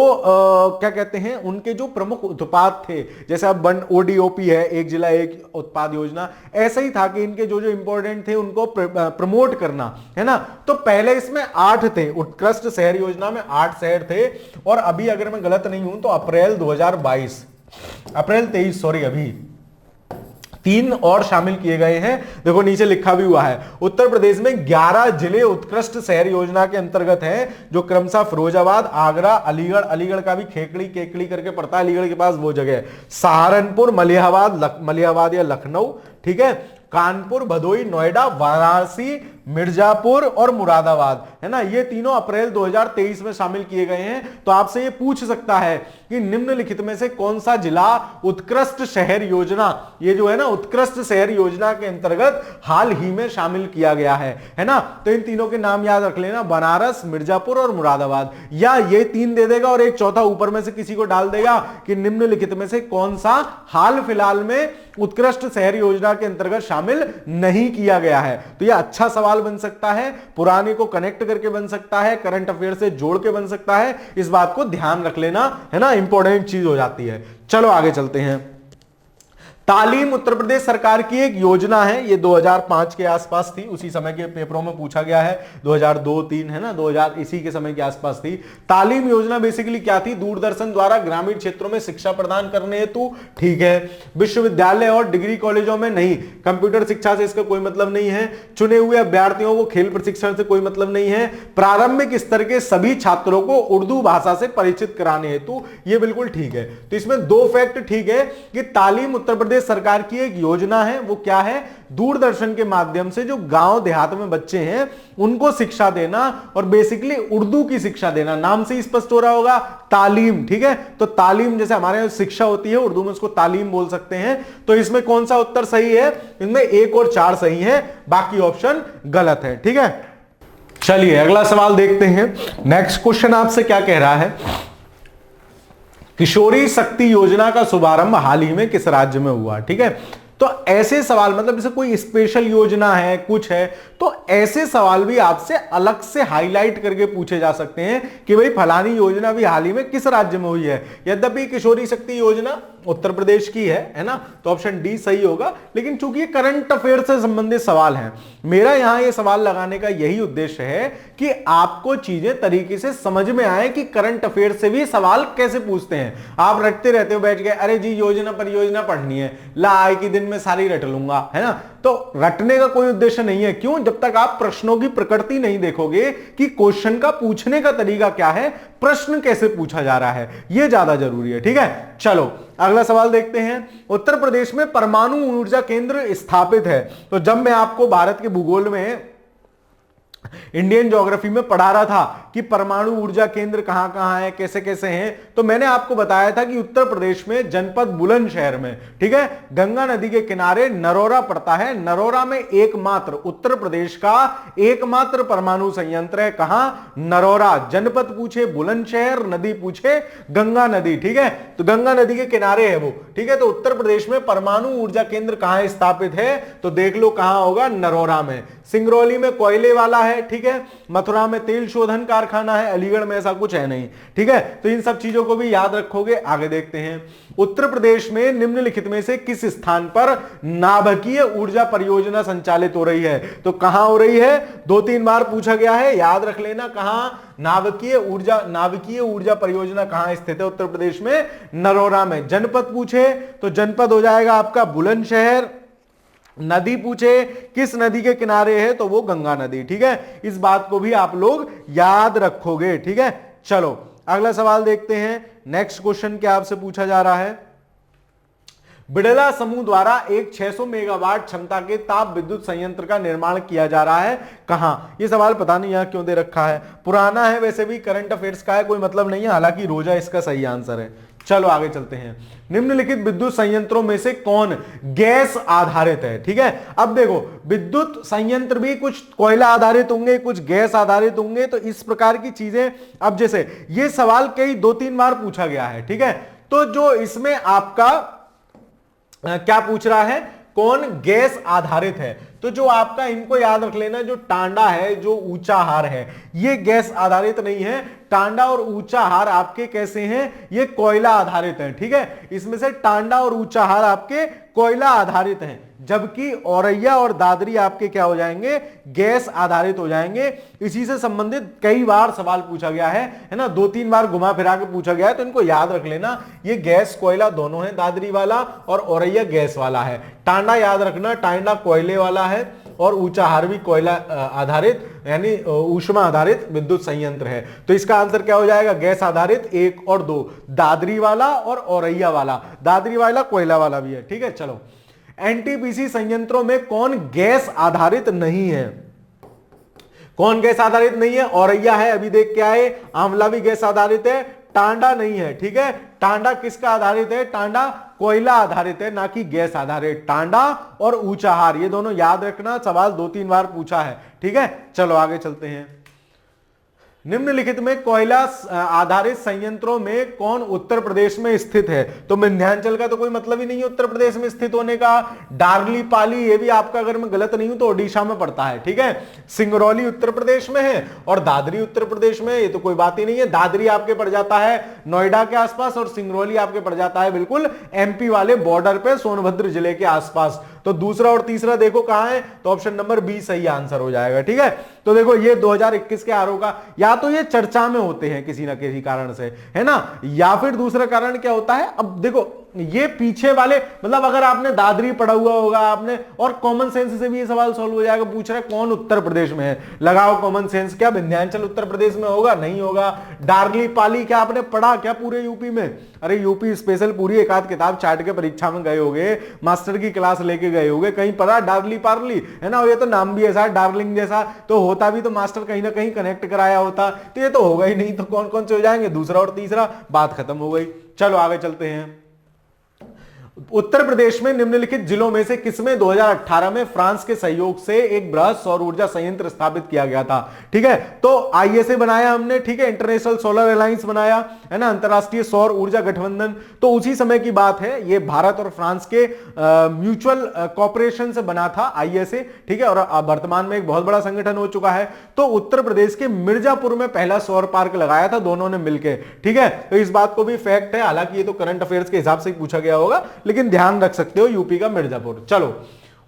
क्या कहते हैं, उनके जो प्रमुख उत्पाद थे, जैसे अब ODOP है, एक जिला एक उत्पाद योजना, ऐसा ही था कि इनके जो जो इंपॉर्टेंट थे उनको प्रमोट करना, है ना। तो पहले इसमें 8 थे, उत्कृष्ट शहर योजना में 8 शहर थे, और अभी अगर मैं गलत नहीं हूं तो अप्रैल 23 सॉरी, अभी 3 और शामिल किए गए हैं। देखो नीचे लिखा भी हुआ है, उत्तर प्रदेश में 11 जिले उत्कृष्ट शहर योजना के अंतर्गत हैं, जो क्रमशः फिरोजाबाद, आगरा, अलीगढ़ का भी खेकड़ी केकड़ी करके पड़ता है, अलीगढ़ के पास वो जगह, सहारनपुर, मलिहाबाद या लखनऊ, ठीक है, कानपुर, भदोई, नोएडा, वाराणसी, मिर्जापुर और मुरादाबाद, है ना। ये तीनों अप्रैल 2023 में शामिल किए गए हैं। तो आपसे ये पूछ सकता है कि निम्नलिखित में से कौन सा जिला उत्कृष्ट शहर योजना, ये जो है ना उत्कृष्ट शहर योजना के अंतर्गत हाल ही में शामिल किया गया है ना। तो इन तीनों के नाम याद रख लेना, बनारस, मिर्जापुर और मुरादाबाद, या ये 3 दे देगा और एक चौथा ऊपर में से किसी को डाल देगा कि निम्नलिखित में से कौन सा हाल फिलहाल में उत्कृष्ट शहर योजना के अंतर्गत शामिल नहीं किया गया है। तो यह अच्छा सवाल बन सकता है, पुराने को कनेक्ट करके बन सकता है, करंट अफेयर से जोड़ के बन सकता है। इस बात को ध्यान रख लेना, है ना, इंपॉर्टेंट चीज हो जाती है। चलो आगे चलते हैं। तालीम उत्तर प्रदेश सरकार की एक योजना है, ये 2005 के आसपास थी, उसी समय के पेपरों में पूछा गया है, 2002-3 है ना, 2000 इसी के समय के आसपास थी। तालीम योजना बेसिकली क्या थी, दूरदर्शन द्वारा ग्रामीण क्षेत्रों में शिक्षा प्रदान करने हेतु, ठीक है, विश्वविद्यालय और डिग्री कॉलेजों में नहीं, कंप्यूटर शिक्षा से इसका कोई मतलब नहीं है, चुने हुए अभ्यर्थियों को खेल प्रशिक्षण से कोई मतलब नहीं है, प्रारंभिक स्तर के सभी छात्रों को उर्दू भाषा से परिचित कराने हेतु, ये बिल्कुल ठीक है। तो इसमें 2 फैक्ट ठीक है कि तालीम उत्तर प्रदेश सरकार की एक योजना है, वो क्या है, दूरदर्शन के माध्यम से जो गांव देहात में बच्चे हैं उनको शिक्षा देना, और बेसिकली उर्दू की शिक्षा देना। नाम से ही स्पष्ट हो रहा होगा, तालीम, ठीक है। तो तालीम जैसे हमारे यहाँ शिक्षा होती है, उर्दू में उसको तालीम बोल सकते हैं। तो इसमें कौन सा उत्तर सही है, इसमें 1 और 4 सही है, बाकी ऑप्शन गलत है, ठीक है। चलिए अगला सवाल देखते हैं। नेक्स्ट क्वेश्चन आपसे क्या कह रहा है, किशोरी शक्ति योजना का शुभारंभ हाल ही में किस राज्य में हुआ, ठीक है। तो ऐसे सवाल, मतलब जैसे कोई स्पेशल योजना है, कुछ है, तो ऐसे सवाल भी आपसे अलग से हाईलाइट करके पूछे जा सकते हैं कि भाई फलानी योजना भी हाल ही में किस राज्य में हुई है। यद्यपि किशोरी शक्ति योजना उत्तर प्रदेश की है ना, तो ऑप्शन डी सही होगा। लेकिन चूंकि ये करंट अफेयर से संबंधित सवाल है, मेरा यहां ये सवाल लगाने का यही उद्देश्य है कि आपको चीजें तरीके से समझ में आए कि करंट अफेयर से भी सवाल कैसे पूछते हैं। आप रटते रहते हो बैठ के, अरे जी योजना परियोजना पढ़नी है, ला आए कि दिन में सारी रट लूंगा, है ना। तो रटने का कोई उद्देश्य नहीं है। क्यों? जब तक आप प्रश्नों की प्रकृति नहीं देखोगे कि क्वेश्चन का पूछने का तरीका क्या है, प्रश्न कैसे पूछा जा रहा है, यह ज्यादा जरूरी है, ठीक है। चलो अगला सवाल देखते हैं। उत्तर प्रदेश में परमाणु ऊर्जा केंद्र स्थापित है। तो जब मैं आपको भारत के भूगोल में इंडियन ज्योग्राफी में पढ़ा रहा था कि परमाणु ऊर्जा केंद्र कहां कहां है, कैसे कैसे हैं, तो मैंने आपको बताया था कि उत्तर प्रदेश में जनपद बुलंदशहर में, ठीक है, गंगा नदी के किनारे नरोरा पड़ता है। नरोरा में एकमात्र उत्तर प्रदेश का एकमात्र परमाणु संयंत्र है। कहां? नरोरा। जनपद पूछे बुलंदशहर, नदी पूछे गंगा नदी, ठीक है, तो गंगा नदी के किनारे है वो, ठीक है। तो उत्तर प्रदेश में परमाणु ऊर्जा केंद्र कहां स्थापित है, तो देख लो कहां होगा, नरोरा में। सिंगरौली में कोयले वाला है, ठीक है, मथुरा में तेल शोधन कारखाना है, अलीगढ़ में ऐसा कुछ है नहीं, ठीक है। तो इन सब चीजों को भी याद रखोगे। आगे देखते हैं, उत्तर प्रदेश में निम्नलिखित में से किस स्थान पर नाभिकीय ऊर्जा परियोजना संचालित हो रही है, तो कहां हो रही है, 2-3 बार पूछा गया है, याद रख लेना। कहां? नाभिकीय ऊर्जा परियोजना कहां स्थित है उत्तर प्रदेश में? नरोरा में। जनपद पूछे तो जनपद हो जाएगा आपका बुलंदशहर। नदी पूछे किस नदी के किनारे है, तो वो गंगा नदी, ठीक है। इस बात को भी आप लोग याद रखोगे, ठीक है। चलो अगला सवाल देखते हैं। नेक्स्ट क्वेश्चन क्या आपसे पूछा जा रहा है, बिड़ला समूह द्वारा एक 600 मेगावाट क्षमता के ताप विद्युत संयंत्र का निर्माण किया जा रहा है कहां? ये सवाल पता नहीं यहां क्यों दे रखा है, पुराना है, वैसे भी करंट अफेयर्स का है, कोई मतलब नहीं है, हालांकि रोजा इसका सही आंसर है। चलो आगे चलते हैं। निम्नलिखित विद्युत संयंत्रों में से कौन गैस आधारित है, ठीक है। अब देखो विद्युत संयंत्र भी कुछ कोयला आधारित होंगे, कुछ गैस आधारित होंगे, तो इस प्रकार की चीजें, अब जैसे ये सवाल कई 2-3 बार पूछा गया है, ठीक है। तो जो इसमें आपका क्या पूछ रहा है, कौन गैस आधारित है, तो जो आपका, इनको याद रख लेना, जो टांडा है, जो ऊंचाहार है, ये गैस आधारित नहीं है। टांडा और ऊंचाहार आपके कैसे हैं, ये कोयला आधारित हैं, ठीक है। इसमें से टांडा और ऊंचाहार आपके कोयला आधारित हैं, जबकि औरैया और दादरी आपके क्या हो जाएंगे, गैस आधारित हो जाएंगे। इसी से संबंधित कई बार सवाल पूछा गया है ना, 2-3 बार घुमा फिरा के पूछा गया है, तो इनको याद रख लेना। ये गैस कोयला दोनों है, दादरी वाला, और औरैया गैस वाला है। टांडा याद रखना, टांडा कोयले वाला है, और ऊंचाहार भी कोयला आधारित यानी ऊष्मा आधारित विद्युत संयंत्र है। तो इसका आंसर क्या हो जाएगा, गैस आधारित 1 और 2, दादरी वाला और औरैया वाला। दादरी वाला कोयला वाला भी है, ठीक है। चलो, एनटीपीसी संयंत्रों में कौन गैस आधारित नहीं है, कौन गैस आधारित नहीं है? औरैया है, अभी देख के आए। आंवला भी गैस आधारित है, टांडा नहीं है, ठीक है। टांडा किसका आधारित है? टांडा कोयला आधारित है, ना कि गैस आधारित। टांडा और ऊंचाहार ये दोनों याद रखना, सवाल 2-3 बार पूछा है, ठीक है। चलो आगे चलते हैं। निम्नलिखित में कोयला आधारित संयंत्रों में कौन उत्तर प्रदेश में स्थित है, तो विंध्याचल का तो कोई मतलब ही नहीं है उत्तर प्रदेश में स्थित होने का। डार्ली पाली, ये भी आपका अगर मैं गलत नहीं हूं तो ओडिशा में पड़ता है, ठीक है। सिंगरौली उत्तर प्रदेश में है और दादरी उत्तर प्रदेश में, ये तो कोई बात ही नहीं है। दादरी आपके पड़ जाता है नोएडा के आसपास और सिंगरौली आपके पड़ जाता है बिल्कुल एमपी वाले बॉर्डर पे, सोनभद्र जिले के आसपास। तो दूसरा और तीसरा देखो कहां है, तो ऑप्शन नंबर बी सही आंसर हो जाएगा, ठीक है। तो देखो ये 2021 के आरओ का, या तो ये चर्चा में होते हैं किसी ना किसी कारण से, है ना, या फिर दूसरा कारण क्या होता है, अब देखो ये पीछे वाले, मतलब अगर आपने दादरी पढ़ा हुआ होगा आपने, और कॉमन सेंस से भी ये सवाल सॉल्व हो जाएगा। पूछ रहा है कौन उत्तर प्रदेश में है, लगाओ कॉमन सेंस। क्या विंध्याचल उत्तर प्रदेश में होगा? नहीं होगा। डार्ली पाली क्या आपने पढ़ा क्या पूरे यूपी में? अरे यूपी स्पेशल पूरी एक आध किताब चाट के परीक्षा में गए होगे, मास्टर की क्लास लेके गए होगे, कहीं पढ़ा डार्ली पार्ली, है ना। ये तो नाम भी ऐसा डार्लिंग जैसा, तो होता भी तो मास्टर कहीं ना कहीं कनेक्ट कराया होता, तो ये तो होगा ही नहीं। तो कौन कौन से हो जाएंगे, दूसरा और तीसरा, बात खत्म हो गई। चलो आगे चलते हैं। उत्तर प्रदेश में निम्नलिखित जिलों में से किसमें 2018 में फ्रांस के सहयोग से एक बृहद सौर ऊर्जा संयंत्र स्थापित किया गया था, ठीक है। तो आईएसए बनाया हमने, ठीक है, इंटरनेशनल सोलर अलायंस बनाया, है ना, अंतरराष्ट्रीय सौर ऊर्जा गठबंधन। तो उसी समय की बात है, ये भारत और फ्रांस के म्यूचुअल कॉपरेशन से बना था आईएसए, ठीक है, और वर्तमान में एक बहुत बड़ा संगठन हो चुका है। तो उत्तर प्रदेश के मिर्जापुर में पहला सौर पार्क लगाया था दोनों ने मिलकर, ठीक है। तो इस बात को भी फैक्ट है, हालांकि ये तो करंट अफेयर्स के हिसाब से पूछा गया होगा, लेकिन ध्यान रख सकते हो यूपी का मिर्जापुर। चलो,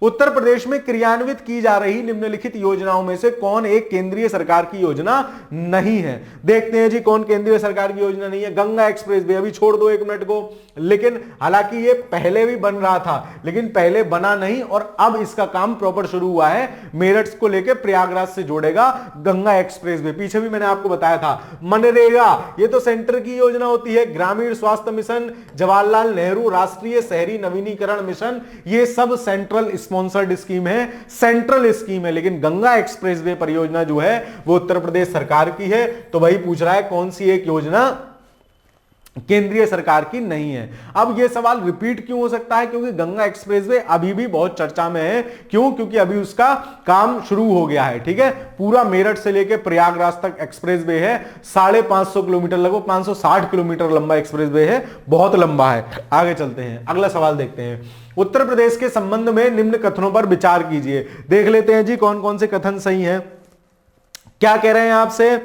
उत्तर प्रदेश में क्रियान्वित की जा रही निम्नलिखित योजनाओं में से कौन एक केंद्रीय सरकार की योजना नहीं है? देखते हैं जी कौन केंद्रीय सरकार की योजना नहीं है। गंगा एक्सप्रेस वे, अभी छोड़ दो 1 मिनट को, लेकिन हालांकि ये पहले भी बन रहा था, लेकिन पहले बना नहीं, और अब इसका काम प्रॉपर शुरू हुआ है। मेरठ को लेकर प्रयागराज से जोड़ेगा गंगा एक्सप्रेस वे। पीछे भी मैंने आपको बताया था। मनरेगा, ये तो सेंटर की योजना होती है। ग्रामीण स्वास्थ्य मिशन, जवाहरलाल नेहरू राष्ट्रीय शहरी नवीनीकरण मिशन, ये सब सेंट्रल स्पॉन्सर्ड स्कीम है, सेंट्रल स्कीम है, लेकिन गंगा एक्सप्रेसवे परियोजना जो है वो उत्तर प्रदेश सरकार की है। तो वही पूछ रहा है कौन सी एक योजना केंद्रीय सरकार की नहीं है। अब यह सवाल रिपीट क्यों हो सकता है? क्योंकि गंगा एक्सप्रेसवे अभी भी बहुत चर्चा में है। क्यों? क्योंकि अभी उसका काम शुरू हो गया है, ठीक है। पूरा मेरठ से लेकर प्रयागराज तक एक्सप्रेसवे है, 550 किलोमीटर, लगभग 560 किलोमीटर लंबा एक्सप्रेसवे है, बहुत लंबा है। आगे चलते हैं, अगला सवाल देखते हैं। उत्तर प्रदेश के संबंध में निम्न कथनों पर विचार कीजिए। देख लेते हैं जी कौन कौन से कथन सही हैं। क्या कह रहे हैं आपसे?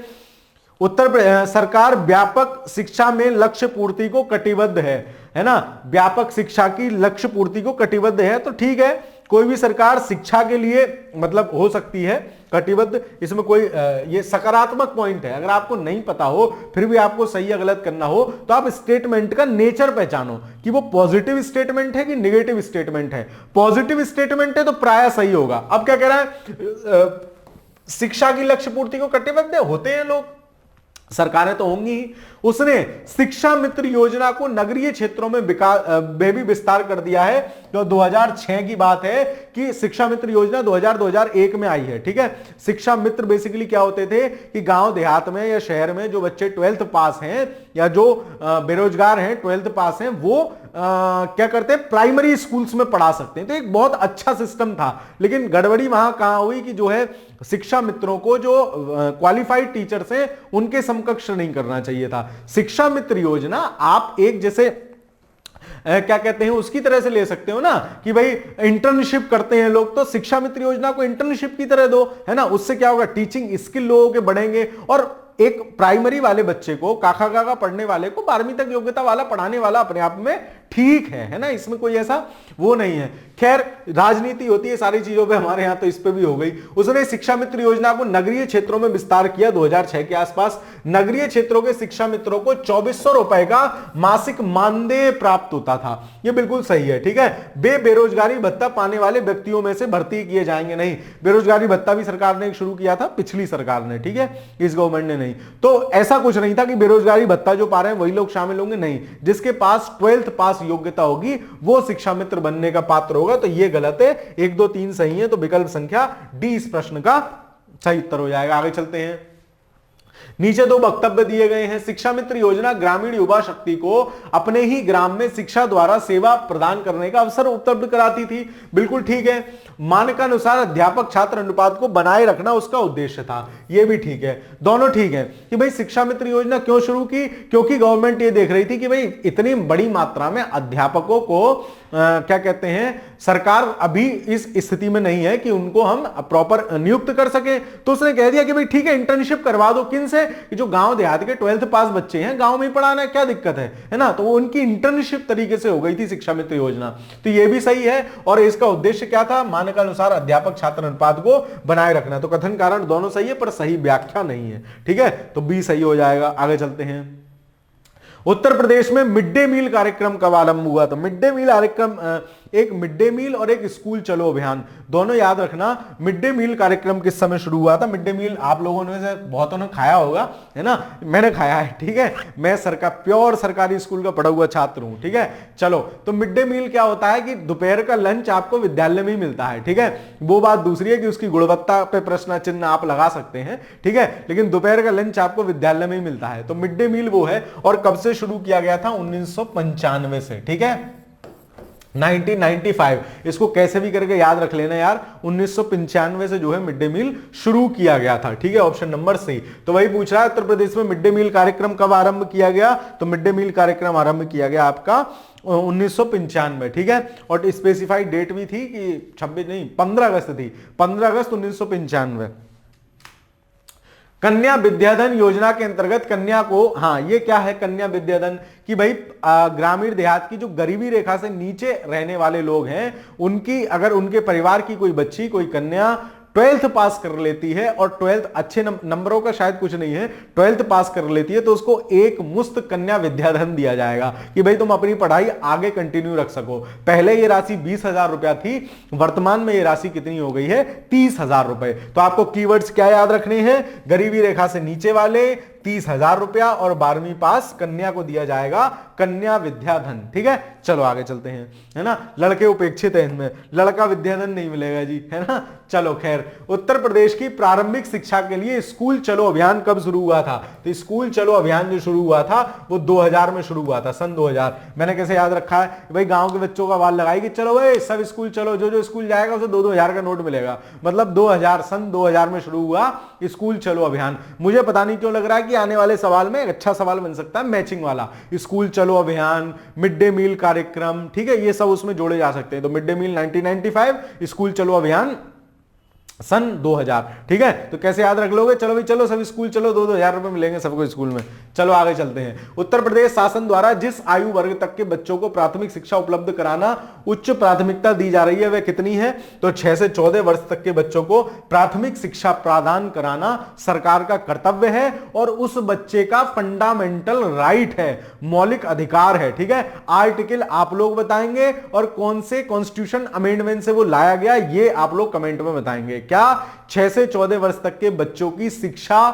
उत्तर प्रदेश सरकार व्यापक शिक्षा में लक्ष्य पूर्ति को कटिबद्ध है ना। व्यापक शिक्षा की लक्ष्य पूर्ति को कटिबद्ध है, तो ठीक है, कोई भी सरकार शिक्षा के लिए मतलब हो सकती है कटिबद्ध, इसमें कोई ये सकारात्मक पॉइंट है। अगर आपको नहीं पता हो फिर भी आपको सही या गलत करना हो तो आप स्टेटमेंट का नेचर पहचानो कि वो पॉजिटिव स्टेटमेंट है कि नेगेटिव स्टेटमेंट है। पॉजिटिव स्टेटमेंट है तो प्राय सही होगा। अब क्या कह रहा है? शिक्षा की लक्ष्य पूर्ति को कटिबद्ध होते हैं लोग, सरकारें तो होंगी ही। उसने शिक्षा मित्र योजना को नगरीय क्षेत्रों में भी विस्तार कर दिया है। तो 2006 की बात है कि शिक्षा मित्र योजना 2001 में आई है, ठीक है। शिक्षा मित्र बेसिकली क्या होते थे कि गांव देहात में या शहर में जो बच्चे 12th पास हैं या जो बेरोजगार हैं 12th पास हैं, वो क्या करते हैं, प्राइमरी स्कूल्स में पढ़ा सकते हैं। तो एक बहुत अच्छा सिस्टम था, लेकिन गड़बड़ी वहां कहां हुई कि जो है शिक्षा मित्रों को जो क्वालिफाइड टीचर्स हैं उनके समकक्ष नहीं करना चाहिए था। शिक्षा मित्र योजना आप एक जैसे क्या कहते हैं उसकी तरह से ले सकते हो ना कि भाई इंटर्नशिप करते हैं लोग, तो शिक्षा मित्र योजना को इंटर्नशिप की तरह दो, है ना। उससे क्या होगा, टीचिंग स्किल लोगों के बढ़ेंगे और एक प्राइमरी वाले बच्चे को, काका काका पढ़ने वाले को 12वीं तक योग्यता वाला पढ़ाने वाला अपने आप में ठीक है ना। इसमें कोई ऐसा वो नहीं है। खैर, राजनीति होती है सारी चीजों पे, हमारे यहां तो इस पे भी हो गई। उसने शिक्षा मित्र योजना को नगरीय क्षेत्रों में विस्तार किया 2006 के आसपास। नगरीय क्षेत्रों के शिक्षा मित्रों को 2400 रुपए का मासिक मानदेय प्राप्त होता था। यह बिल्कुल सही है, ठीक है। वे बेरोजगारी भत्ता पाने वाले व्यक्तियों में से भर्ती किए जाएंगे नहीं। बेरोजगारी भत्ता भी सरकार ने शुरू किया था, पिछली सरकार ने, ठीक है, इस गवर्नमेंट ने नहीं। तो ऐसा कुछ नहीं था कि बेरोजगारी भत्ता जो पा रहे हैं वही लोग शामिल होंगे, नहीं। जिसके पास 12th पास योग्यता होगी वो शिक्षा मित्र बनने का पात्र होगा। तो ये गलत है, 1 2 3 सही है, तो विकल्प संख्या डी इस प्रश्न का सही उत्तर हो जाएगा। आगे चलते हैं। नीचे 2 वक्तव्य दिए गए हैं। शिक्षा मित्र योजना ग्रामीण युवा शक्ति को अपने ही ग्राम में शिक्षा द्वारा सेवा प्रदान करने का अवसर उपलब्ध कराती थी। बिल्कुल ठीक है। मानकानुसार अध्यापक छात्र अनुपात को बनाए रखना उसका उद्देश्य था, यह भी ठीक है। दोनों ठीक है कि भाई शिक्षा मित्र योजना क्यों शुरू की, क्योंकि गवर्नमेंट ये देख रही थी कि भाई इतनी बड़ी मात्रा में अध्यापकों को क्या कहते हैं, सरकार अभी इस स्थिति में नहीं है कि उनको हम प्रॉपर नियुक्त कर सके। तो उसने कह दिया कि भाई ठीक है, इंटर्नशिप करवा दो। किन से? कि जो गांव देहात के 12th पास बच्चे हैं, गांव में ही पढ़ाना है, क्या दिक्कत है ना। तो वो उनकी इंटर्नशिप तरीके से हो गई थी शिक्षा मित्र योजना। तो ये भी सही है। और इसका उद्देश्य क्या था? मानकानुसार अध्यापक छात्र अनुपात को बनाए रखना। तो कथन कारण दोनों सही है, पर सही व्याख्या नहीं है, ठीक है। तो बी सही हो जाएगा। आगे चलते हैं। उत्तर प्रदेश में मिड डे मील कार्यक्रम कब आरंभ हुआ? तो मिड डे मील कार्यक्रम, एक मिड डे मील और एक स्कूल चलो अभियान, दोनों याद रखना। मिड डे मील कार्यक्रम किस समय शुरू हुआ था? मिड डे मील आप लोगों ने से बहुतों ने खाया होगा, है ना। मैंने खाया है, ठीक है। मैं प्योर सरकारी स्कूल का पढ़ा हुआ छात्र हूं, ठीक है। चलो, तो मिड डे मील क्या होता है कि दोपहर का लंच आपको विद्यालय में ही मिलता है, ठीक है। वो बात दूसरी है कि उसकी गुणवत्ता पे प्रश्न चिन्ह आप लगा सकते हैं, ठीक है, लेकिन दोपहर का लंच आपको विद्यालय में ही मिलता है। तो मिड डे मील वो है। और कब से शुरू किया गया था? 1995 से, ठीक है, 1995। इसको कैसे भी करके याद रख लेना यार, 1995 से जो है मिड डे मील शुरू किया गया था, ठीक है। Option number C. तो वही पूछ रहा है उत्तर प्रदेश में मिड डे मील कार्यक्रम कब आरंभ किया गया? तो मिड डे मील कार्यक्रम आरंभ किया गया आपका 1995, ठीक है। और स्पेसिफाइड डेट भी थी कि 26 नहीं 15 अगस्त थी, 15 अगस्त 1995। कन्या विद्याधन योजना के अंतर्गत कन्या को, हाँ ये क्या है कन्या विद्याधन, कि भाई ग्रामीण देहात की जो गरीबी रेखा से नीचे रहने वाले लोग हैं, उनकी अगर उनके परिवार की कोई बच्ची, कोई कन्या 12th पास कर लेती है, और 12th अच्छे नंबरों का शायद कुछ नहीं है, 12th पास कर लेती है, तो उसको एक मुफ्त कन्या विद्याधन दिया जाएगा कि भाई तुम अपनी पढ़ाई आगे कंटिन्यू रख सको। पहले ये राशि 20,000 रुपया थी, वर्तमान में ये राशि कितनी हो गई है? 30,000 रुपए। तो आपको कीवर्ड्स क्या याद रखने हैं? गरीबी रेखा से नीचे वाले, 30,000 रुपया, और 12वीं पास कन्या को दिया जाएगा कन्या विद्याधन। ठीक है, चलो आगे चलते हैं, है ना। लड़के उपेक्षित है इनमें, लड़का विद्याधन नहीं मिलेगा जी, है ना। चलो खैर, उत्तर प्रदेश की प्रारंभिक शिक्षा के लिए स्कूल चलो अभियान कब शुरू हुआ था? तो स्कूल चलो अभियान जो शुरू हुआ था वो 2000 में शुरू हुआ था, सन 2000। मैंने कैसे याद रखा है भाई, गांव के बच्चों का बाल लगाई कि चलो भाई सब स्कूल चलो, जो जो स्कूल जाएगा उसे 2-2 हजार का नोट मिलेगा, मतलब 2000, सन 2000 में शुरू हुआ स्कूल चलो अभियान। मुझे पता नहीं क्यों लग रहा है कि आने वाले सवाल में एक अच्छा सवाल बन सकता है मैचिंग वाला, स्कूल चलो अभियान, मिड डे मील कार्यक्रम, ठीक है, ये सब उसमें जोड़े जा सकते हैं। तो मिड डे मील 1995, स्कूल चलो अभियान सन 2000। ठीक है, तो कैसे याद रख लोगे? चलो भाई चलो सब स्कूल चलो, 2-2 हजार रुपए मिलेंगे सबको स्कूल में। चलो आगे चलते हैं। उत्तर प्रदेश शासन द्वारा जिस आयु वर्ग तक के बच्चों को प्राथमिक शिक्षा उपलब्ध कराना उच्च प्राथमिकता दी जा रही है वह कितनी है? तो 6 से 14 वर्ष तक के बच्चों को प्राथमिक शिक्षा प्रदान कराना सरकार का कर्तव्य है और उस बच्चे का फंडामेंटल राइट है, मौलिक अधिकार है। ठीक है, आर्टिकल आप लोग बताएंगे और कौन से कॉन्स्टिट्यूशन अमेंडमेंट से वो लाया गया ये आप लोग कमेंट में बताएंगे। क्या 6 से 14 वर्ष तक के बच्चों की शिक्षा,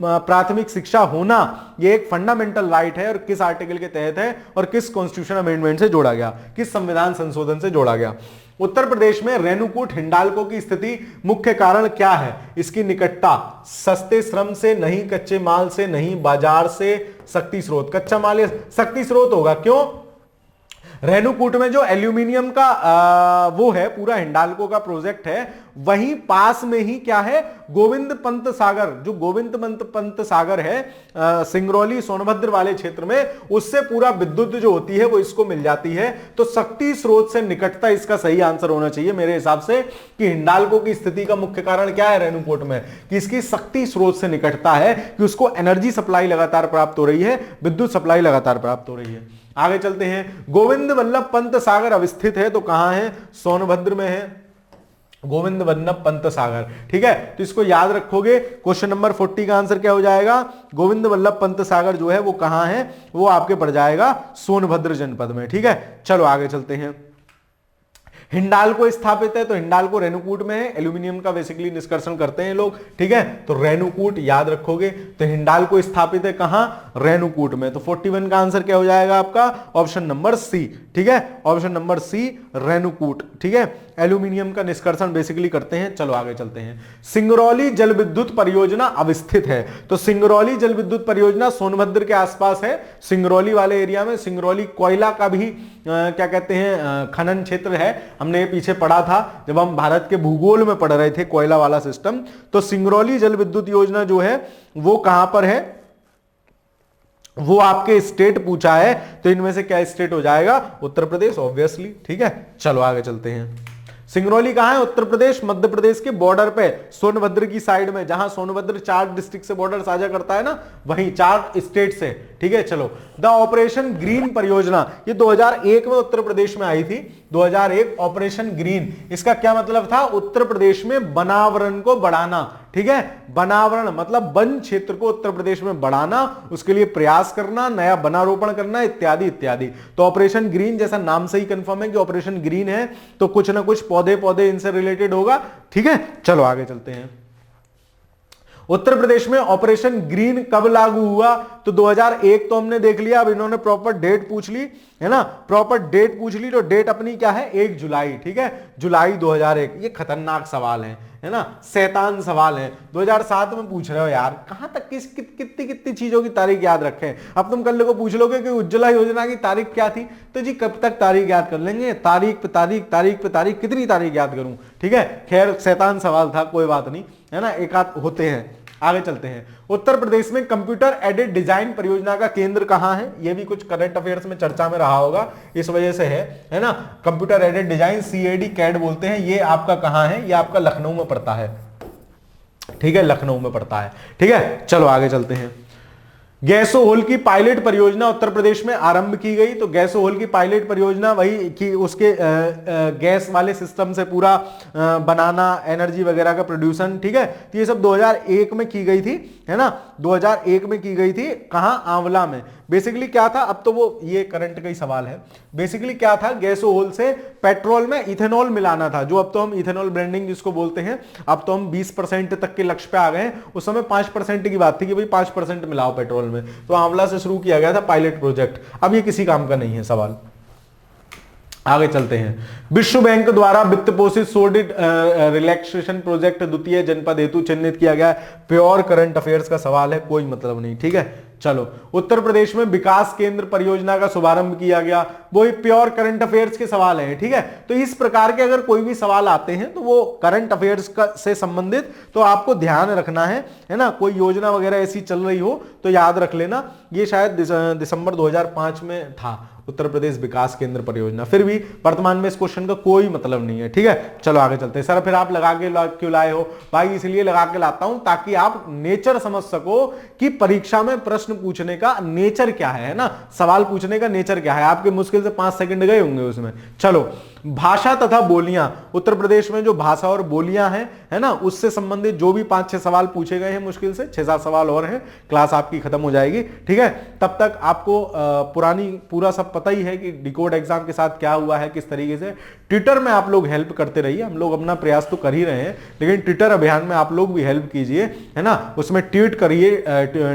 प्राथमिक शिक्षा होना यह एक फंडामेंटल राइट है और किस आर्टिकल के तहत है और किस कॉन्स्टिट्यूशन अमेंडमेंट से जोड़ा गया, किस संविधान संशोधन से जोड़ा गया? उत्तर प्रदेश में रेणुकूट हिंडाल्को की स्थिति मुख्य कारण क्या है? इसकी निकटता, सस्ते श्रम से नहीं, कच्चे माल से नहीं, बाजार से, शक्ति स्रोत। कच्चा माल या शक्ति स्रोत होगा, क्यों? रेणुकूट में जो एल्यूमिनियम का वो है, पूरा हिंडाल्को का प्रोजेक्ट है, वहीं पास में ही क्या है, गोविंद पंत सागर, जो गोविंद पंत सागर है सिंगरौली सोनभद्र वाले क्षेत्र में, उससे पूरा विद्युत जो होती है वो इसको मिल जाती है। तो शक्ति स्रोत से निकटता इसका सही आंसर होना चाहिए मेरे हिसाब से, कि हिंडाल्को की स्थिति का मुख्य कारण क्या है रेणुकूट में, कि इसकी शक्ति स्रोत से निकटता है, कि उसको एनर्जी सप्लाई लगातार प्राप्त हो रही है, विद्युत सप्लाई लगातार प्राप्त हो रही है। आगे चलते हैं। गोविंद वल्लभ पंत सागर अवस्थित है तो कहां है? सोनभद्र में है गोविंद वल्लभ पंत सागर। ठीक है, तो इसको याद रखोगे। क्वेश्चन नंबर 40 का आंसर क्या हो जाएगा? गोविंद वल्लभ पंत सागर जो है वो कहां है? वो आपके पड़ जाएगा सोनभद्र जनपद में। ठीक है, चलो आगे चलते हैं। हिंडाल्को स्थापित है तो हिंडाल्को रेणुकूट में है, एल्यूमिनियम का बेसिकली निष्कर्षण करते हैं लोग। ठीक है, तो रेणुकूट याद रखोगे। तो हिंडाल्को स्थापित है कहां? रेणुकूट में। तो 41 का आंसर क्या हो जाएगा आपका? Option number C. ठीक है, ऑप्शन नंबर सी रेणुकूट। ठीक है, एल्यूमिनियम का निष्कर्षण बेसिकली करते हैं। चलो आगे चलते हैं। सिंगरौली जल विद्युत परियोजना अवस्थित है तो सिंगरौली जल विद्युत परियोजना सोनभद्र के आसपास है, सिंगरौली वाले एरिया में। सिंगरौली कोयला का भी क्या कहते हैं खनन क्षेत्र है, हमने पीछे पढ़ा था जब हम भारत के भूगोल में पढ़ रहे थे कोयला वाला सिस्टम। तो सिंगरौली जल विद्युत योजना जो है वो कहां पर है? वो आपके स्टेट पूछा है, तो इनमें से क्या स्टेट हो जाएगा? उत्तर प्रदेश ऑब्वियसली। ठीक है, चलो आगे चलते हैं। सिंगरौली कहां है? उत्तर प्रदेश मध्य प्रदेश के बॉर्डर पे, सोनभद्र की साइड में, जहां सोनभद्र 4 डिस्ट्रिक्ट से बॉर्डर साझा करता है ना, वहीं 4 स्टेट से। ठीक है, चलो। द ऑपरेशन ग्रीन परियोजना ये 2001 में उत्तर प्रदेश में आई थी। 2001 ऑपरेशन ग्रीन, इसका क्या मतलब था? उत्तर प्रदेश में वनावरण को बढ़ाना। ठीक है, वनावरण मतलब वन क्षेत्र को उत्तर प्रदेश में बढ़ाना, उसके लिए प्रयास करना, नया वनारोपण करना, इत्यादि इत्यादि। तो ऑपरेशन ग्रीन जैसा नाम से ही कंफर्म है कि ऑपरेशन ग्रीन है, तो कुछ ना कुछ पौधे इनसे रिलेटेड होगा। ठीक है, चलो आगे चलते हैं। उत्तर प्रदेश में ऑपरेशन ग्रीन कब लागू हुआ? तो 2001 तो हमने देख लिया। अब इन्होंने प्रॉपर डेट पूछ ली है ना, प्रॉपर डेट पूछ ली। तो डेट अपनी क्या है? 1 जुलाई। ठीक है, जुलाई 2001। ये खतरनाक सवाल है ना, शैतान सवाल है। 2007 में पूछ रहे हो यार, कहां तक कितनी चीजों की तारीख याद रखें? अब तुम कल को पूछ लोगे कि उज्ज्वला योजना की तारीख क्या थी, तो जी कब तक तारीख याद कर लेंगे? तारीख पे तारीख, तारीख पे तारीख, कितनी तारीख याद करूं? ठीक है, खैर शैतान सवाल था, कोई बात नहीं, है ना, एक आध होते हैं। आगे चलते हैं। उत्तर प्रदेश में कंप्यूटर एडेड डिजाइन परियोजना का केंद्र कहां है? यह भी कुछ करंट अफेयर्स में चर्चा में रहा होगा, इस वजह से है ना। Computer aided design, CAD CAD बोलते हैं, ये आपका कहां है? ये आपका लखनऊ में पड़ता है। ठीक है, लखनऊ में पड़ता है। ठीक है, चलो आगे चलते हैं। गैसोहोल की पायलट परियोजना उत्तर प्रदेश में आरंभ की गई। तो गैसोहोल की पायलट परियोजना वही कि उसके गैस वाले सिस्टम से पूरा बनाना, एनर्जी वगैरह का प्रोड्यूसन। ठीक है, तो ये सब 2001 में की गई थी, है ना, 2001 में की गई थी। कहां? आंवला में। बेसिकली क्या था, अब तो वो ये करंट का ही सवाल है। बेसिकली क्या था, गैसोहोल से पेट्रोल में इथेनॉल मिलाना था, जो अब तो हम इथेनॉल ब्रांडिंग जिसको बोलते हैं, अब तो हम 20% तक के लक्ष्य पे आ गए हैं। उस समय 5% की बात थी कि भाई 5% मिलाओ पेट्रोल में, तो आंवला से शुरू किया गया था पायलट प्रोजेक्ट। अब ये किसी काम का नहीं है सवाल। आगे चलते हैं। विश्व बैंक द्वारा वित्त पोषित सोडिड रिलैक्सेशन प्रोजेक्ट द्वितीय जनपद हेतु चिन्हित किया गया। प्योर करंट अफेयर्स का सवाल है, कोई मतलब नहीं, ठीक है। चलो, उत्तर प्रदेश में विकास केंद्र परियोजना का शुभारंभ किया गया, वो प्योर करंट अफेयर्स के सवाल है, ठीक है। तो इस प्रकार के अगर कोई भी सवाल आते हैं तो वो करंट अफेयर्स का से संबंधित तो आपको ध्यान रखना है ना। कोई योजना वगैरह ऐसी चल रही हो तो याद रख लेना। ये शायद दिसंबर 2005 में था उत्तर प्रदेश विकास केंद्र परियोजना। फिर भी वर्तमान में इस क्वेश्चन का कोई मतलब नहीं है, ठीक है। चलो आगे चलते हैं। सर फिर आप लगा के क्यों लाए हो? भाई इसलिए लगा के लाता हूं ताकि आप नेचर समझ सको कि परीक्षा में प्रश्न पूछने का नेचर क्या है ना, सवाल पूछने का नेचर क्या है। आपके मुश्किल से 5 सेकंड गए होंगे उसमें। चलो, भाषा तथा बोलियां, उत्तर प्रदेश में जो भाषा और बोलियां हैं, है ना, उससे संबंधित जो भी 5-6 सवाल पूछे गए हैं, मुश्किल से 6-7 सवाल और हैं, क्लास आपकी खत्म हो जाएगी, ठीक है। तब तक आपको पूरा सब पता ही है कि डिकोड एग्जाम के साथ क्या हुआ है, किस तरीके से। ट्विटर में आप लोग हेल्प करते रहिए, हम लोग अपना प्रयास तो कर ही रहे हैं, लेकिन ट्विटर अभियान में आप लोग भी हेल्प कीजिए, है ना। उसमें ट्वीट करिए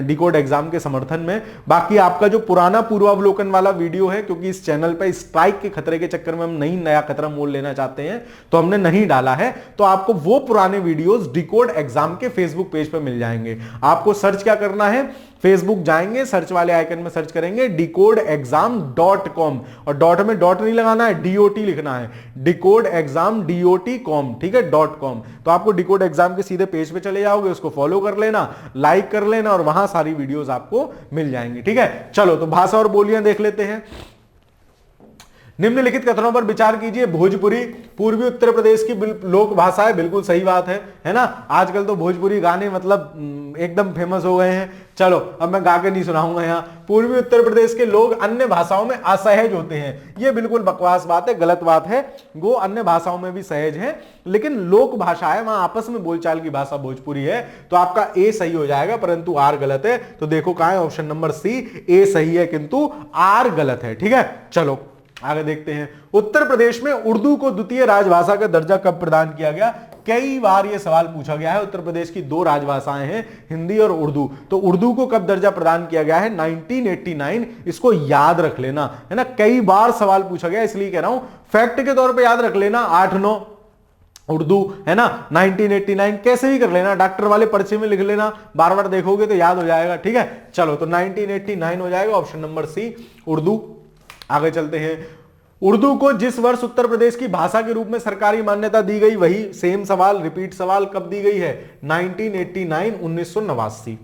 डिकोड एग्जाम के समर्थन में। बाकी आपका जो पुराना पूर्वावलोकन वाला वीडियो है, क्योंकि इस चैनल पर स्ट्राइक के खतरे के चक्कर में हम नहीं नया खतरा मोल लेना चाहते हैं, तो हमने नहीं डाला है, तो आपको वो पुराने वीडियोस डिकोड एग्जाम के फेसबुक पेज पर मिल जाएंगे। आपको सर्च क्या करना है, फेसबुक जाएंगे, सर्च वाले आइकन में सर्च करेंगे decodexam.com, और डॉट में डॉट नहीं लगाना है, DOT लिखना है, decodexam.com, ठीक है, .com। तो आपको डिकोड एग्जाम के सीधे पेज पे चले जाओगे, उसको फॉलो कर लेना, लाइक कर लेना, और वहां सारी वीडियोस आपको मिल जाएंगी, ठीक है। चलो, तो भाषा और बोलियां देख लेते हैं। निम्नलिखित कथनों पर विचार कीजिए। भोजपुरी पूर्वी उत्तर प्रदेश की लोक भाषा है, बिल्कुल सही बात है ना। आजकल तो भोजपुरी गाने मतलब एकदम फेमस हो गए हैं। चलो, अब मैं गा के नहीं सुनाऊंगा यहाँ। पूर्वी उत्तर प्रदेश के लोग अन्य भाषाओं में असहज होते हैं, ये बिल्कुल बकवास बात है, गलत बात है। वो अन्य भाषाओं में भी सहज हैं, लेकिन लोक भाषा है, वहां आपस में बोलचाल की भाषा भोजपुरी है, तो आपका ए सही हो जाएगा, परंतु आर गलत है। तो देखो कहां है, ऑप्शन नंबर सी, ए सही है किंतु आर गलत है, ठीक है। चलो आगे देखते हैं। उत्तर प्रदेश में उर्दू को द्वितीय राजभाषा का दर्जा कब प्रदान किया गया? कई बार यह सवाल पूछा गया है। उत्तर प्रदेश की 2 राजभाषाएं हैं, हिंदी और उर्दू, तो उर्दू को कब दर्जा प्रदान किया गया है? 1989। इसको याद रख लेना, है ना, कई बार सवाल पूछा गया, इसलिए कह रहा हूं, फैक्ट के तौर पे याद रख लेना। 8-9 उर्दू, है ना, 1989 कैसे भी कर लेना, डॉक्टर वाले पर्चे में लिख लेना, बार बार देखोगे तो याद हो जाएगा, ठीक है। चलो, तो 1989 हो जाएगा, ऑप्शन नंबर सी, उर्दू। आगे चलते हैं। उर्दू को जिस वर्ष उत्तर प्रदेश की भाषा के रूप में सरकारी मान्यता दी गई, वही सेम सवाल, रिपीट सवाल, कब दी गई है? 1989, 1989।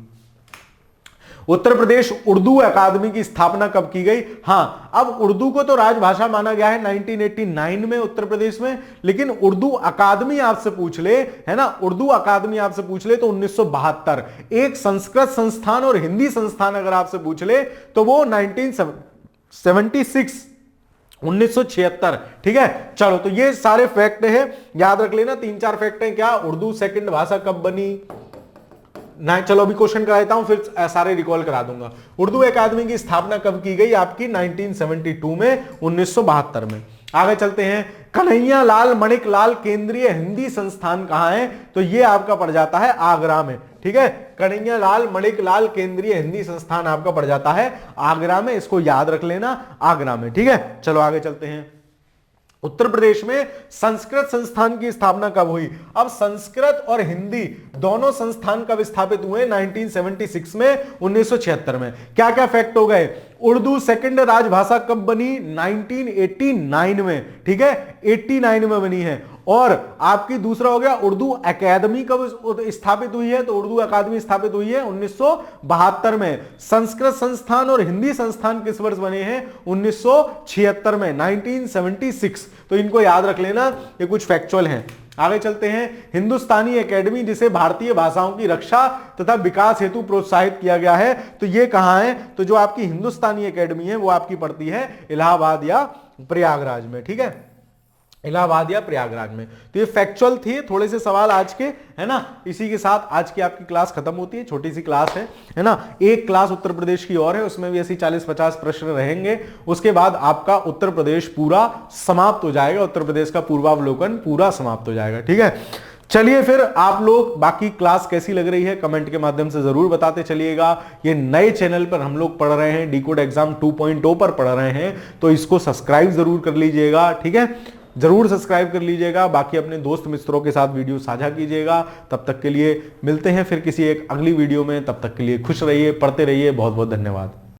उत्तर प्रदेश उर्दू अकादमी की स्थापना कब की गई? हां, अब उर्दू को तो राजभाषा माना गया है 1989 में उत्तर प्रदेश में, लेकिन उर्दू अकादमी आपसे पूछ ले, है ना, उर्दू अकादमी आपसे पूछ ले तो 1972। एक संस्कृत संस्थान और हिंदी संस्थान अगर आपसे पूछ ले तो वो 1976, 1976, ठीक है। चलो, तो ये सारे फैक्ट हैं, याद रख लेना। 3-4 फैक्ट हैं। क्या? उर्दू सेकंड भाषा कब बनी? ना, चलो अभी क्वेश्चन करा देता हूं, फिर सारे रिकॉल करा दूंगा। उर्दू अकादमी की स्थापना कब की गई? आपकी 1972 में, 1972 में। आगे चलते हैं। कन्हैया लाल मणिक लाल केंद्रीय हिंदी संस्थान कहां है? तो ये आपका पड़ जाता है आगरा में, ठीक है। कन्हैया लाल मणिक लाल केंद्रीय हिंदी संस्थान आपका पड़ जाता है आगरा में, इसको याद रख लेना, आगरा में, ठीक है। चलो आगे चलते हैं। उत्तर प्रदेश में संस्कृत संस्थान की स्थापना कब हुई? अब संस्कृत और हिंदी दोनों संस्थान कब स्थापित हुए? 1976 में, 1976 में। क्या क्या फैक्ट हो गए? उर्दू सेकंड राजभाषा कब बनी? 1989 में, ठीक है, 89 में बनी है। और आपकी दूसरा हो गया, उर्दू अकादमी कब स्थापित हुई है? तो उर्दू अकादमी स्थापित हुई है 1972 में। संस्कृत संस्थान और हिंदी संस्थान किस वर्ष बने हैं? 1976 में, 1976। तो इनको याद रख लेना, ये कुछ फैक्चुअल हैं। आगे चलते हैं। हिंदुस्तानी एकेडमी, जिसे भारतीय भाषाओं की रक्षा तथा विकास हेतु प्रोत्साहित किया गया है, तो ये कहां है? तो जो आपकी हिंदुस्तानी एकेडमी है वो आपकी पड़ती है इलाहाबाद या प्रयागराज में, ठीक है। इलाहाबाद या प्रयागराज में। तो ये फैक्चुअल थे थोड़े से सवाल आज के, है ना। इसी के साथ आज की आपकी क्लास खत्म होती है, छोटी सी क्लास है ना। एक क्लास उत्तर प्रदेश की और है, उसमें भी ऐसी 40-50 प्रश्न रहेंगे। उसके बाद आपका उत्तर प्रदेश पूरा समाप्त हो जाएगा, उत्तर प्रदेश का पूर्वावलोकन पूरा समाप्त हो जाएगा, ठीक है। चलिए फिर आप लोग बाकी क्लास कैसी लग रही है कमेंट के माध्यम से जरूर बताते चलिएगा। ये नए चैनल पर हम लोग पढ़ रहे हैं, डिकोड एग्जाम 2.0 पर पढ़ रहे हैं, तो इसको सब्सक्राइब जरूर कर लीजिएगा, ठीक है। जरूर सब्सक्राइब कर लीजिएगा, बाकी अपने दोस्त मित्रों के साथ वीडियो साझा कीजिएगा। तब तक के लिए मिलते हैं फिर किसी एक अगली वीडियो में, तब तक के लिए खुश रहिए, पढ़ते रहिए। बहुत बहुत धन्यवाद।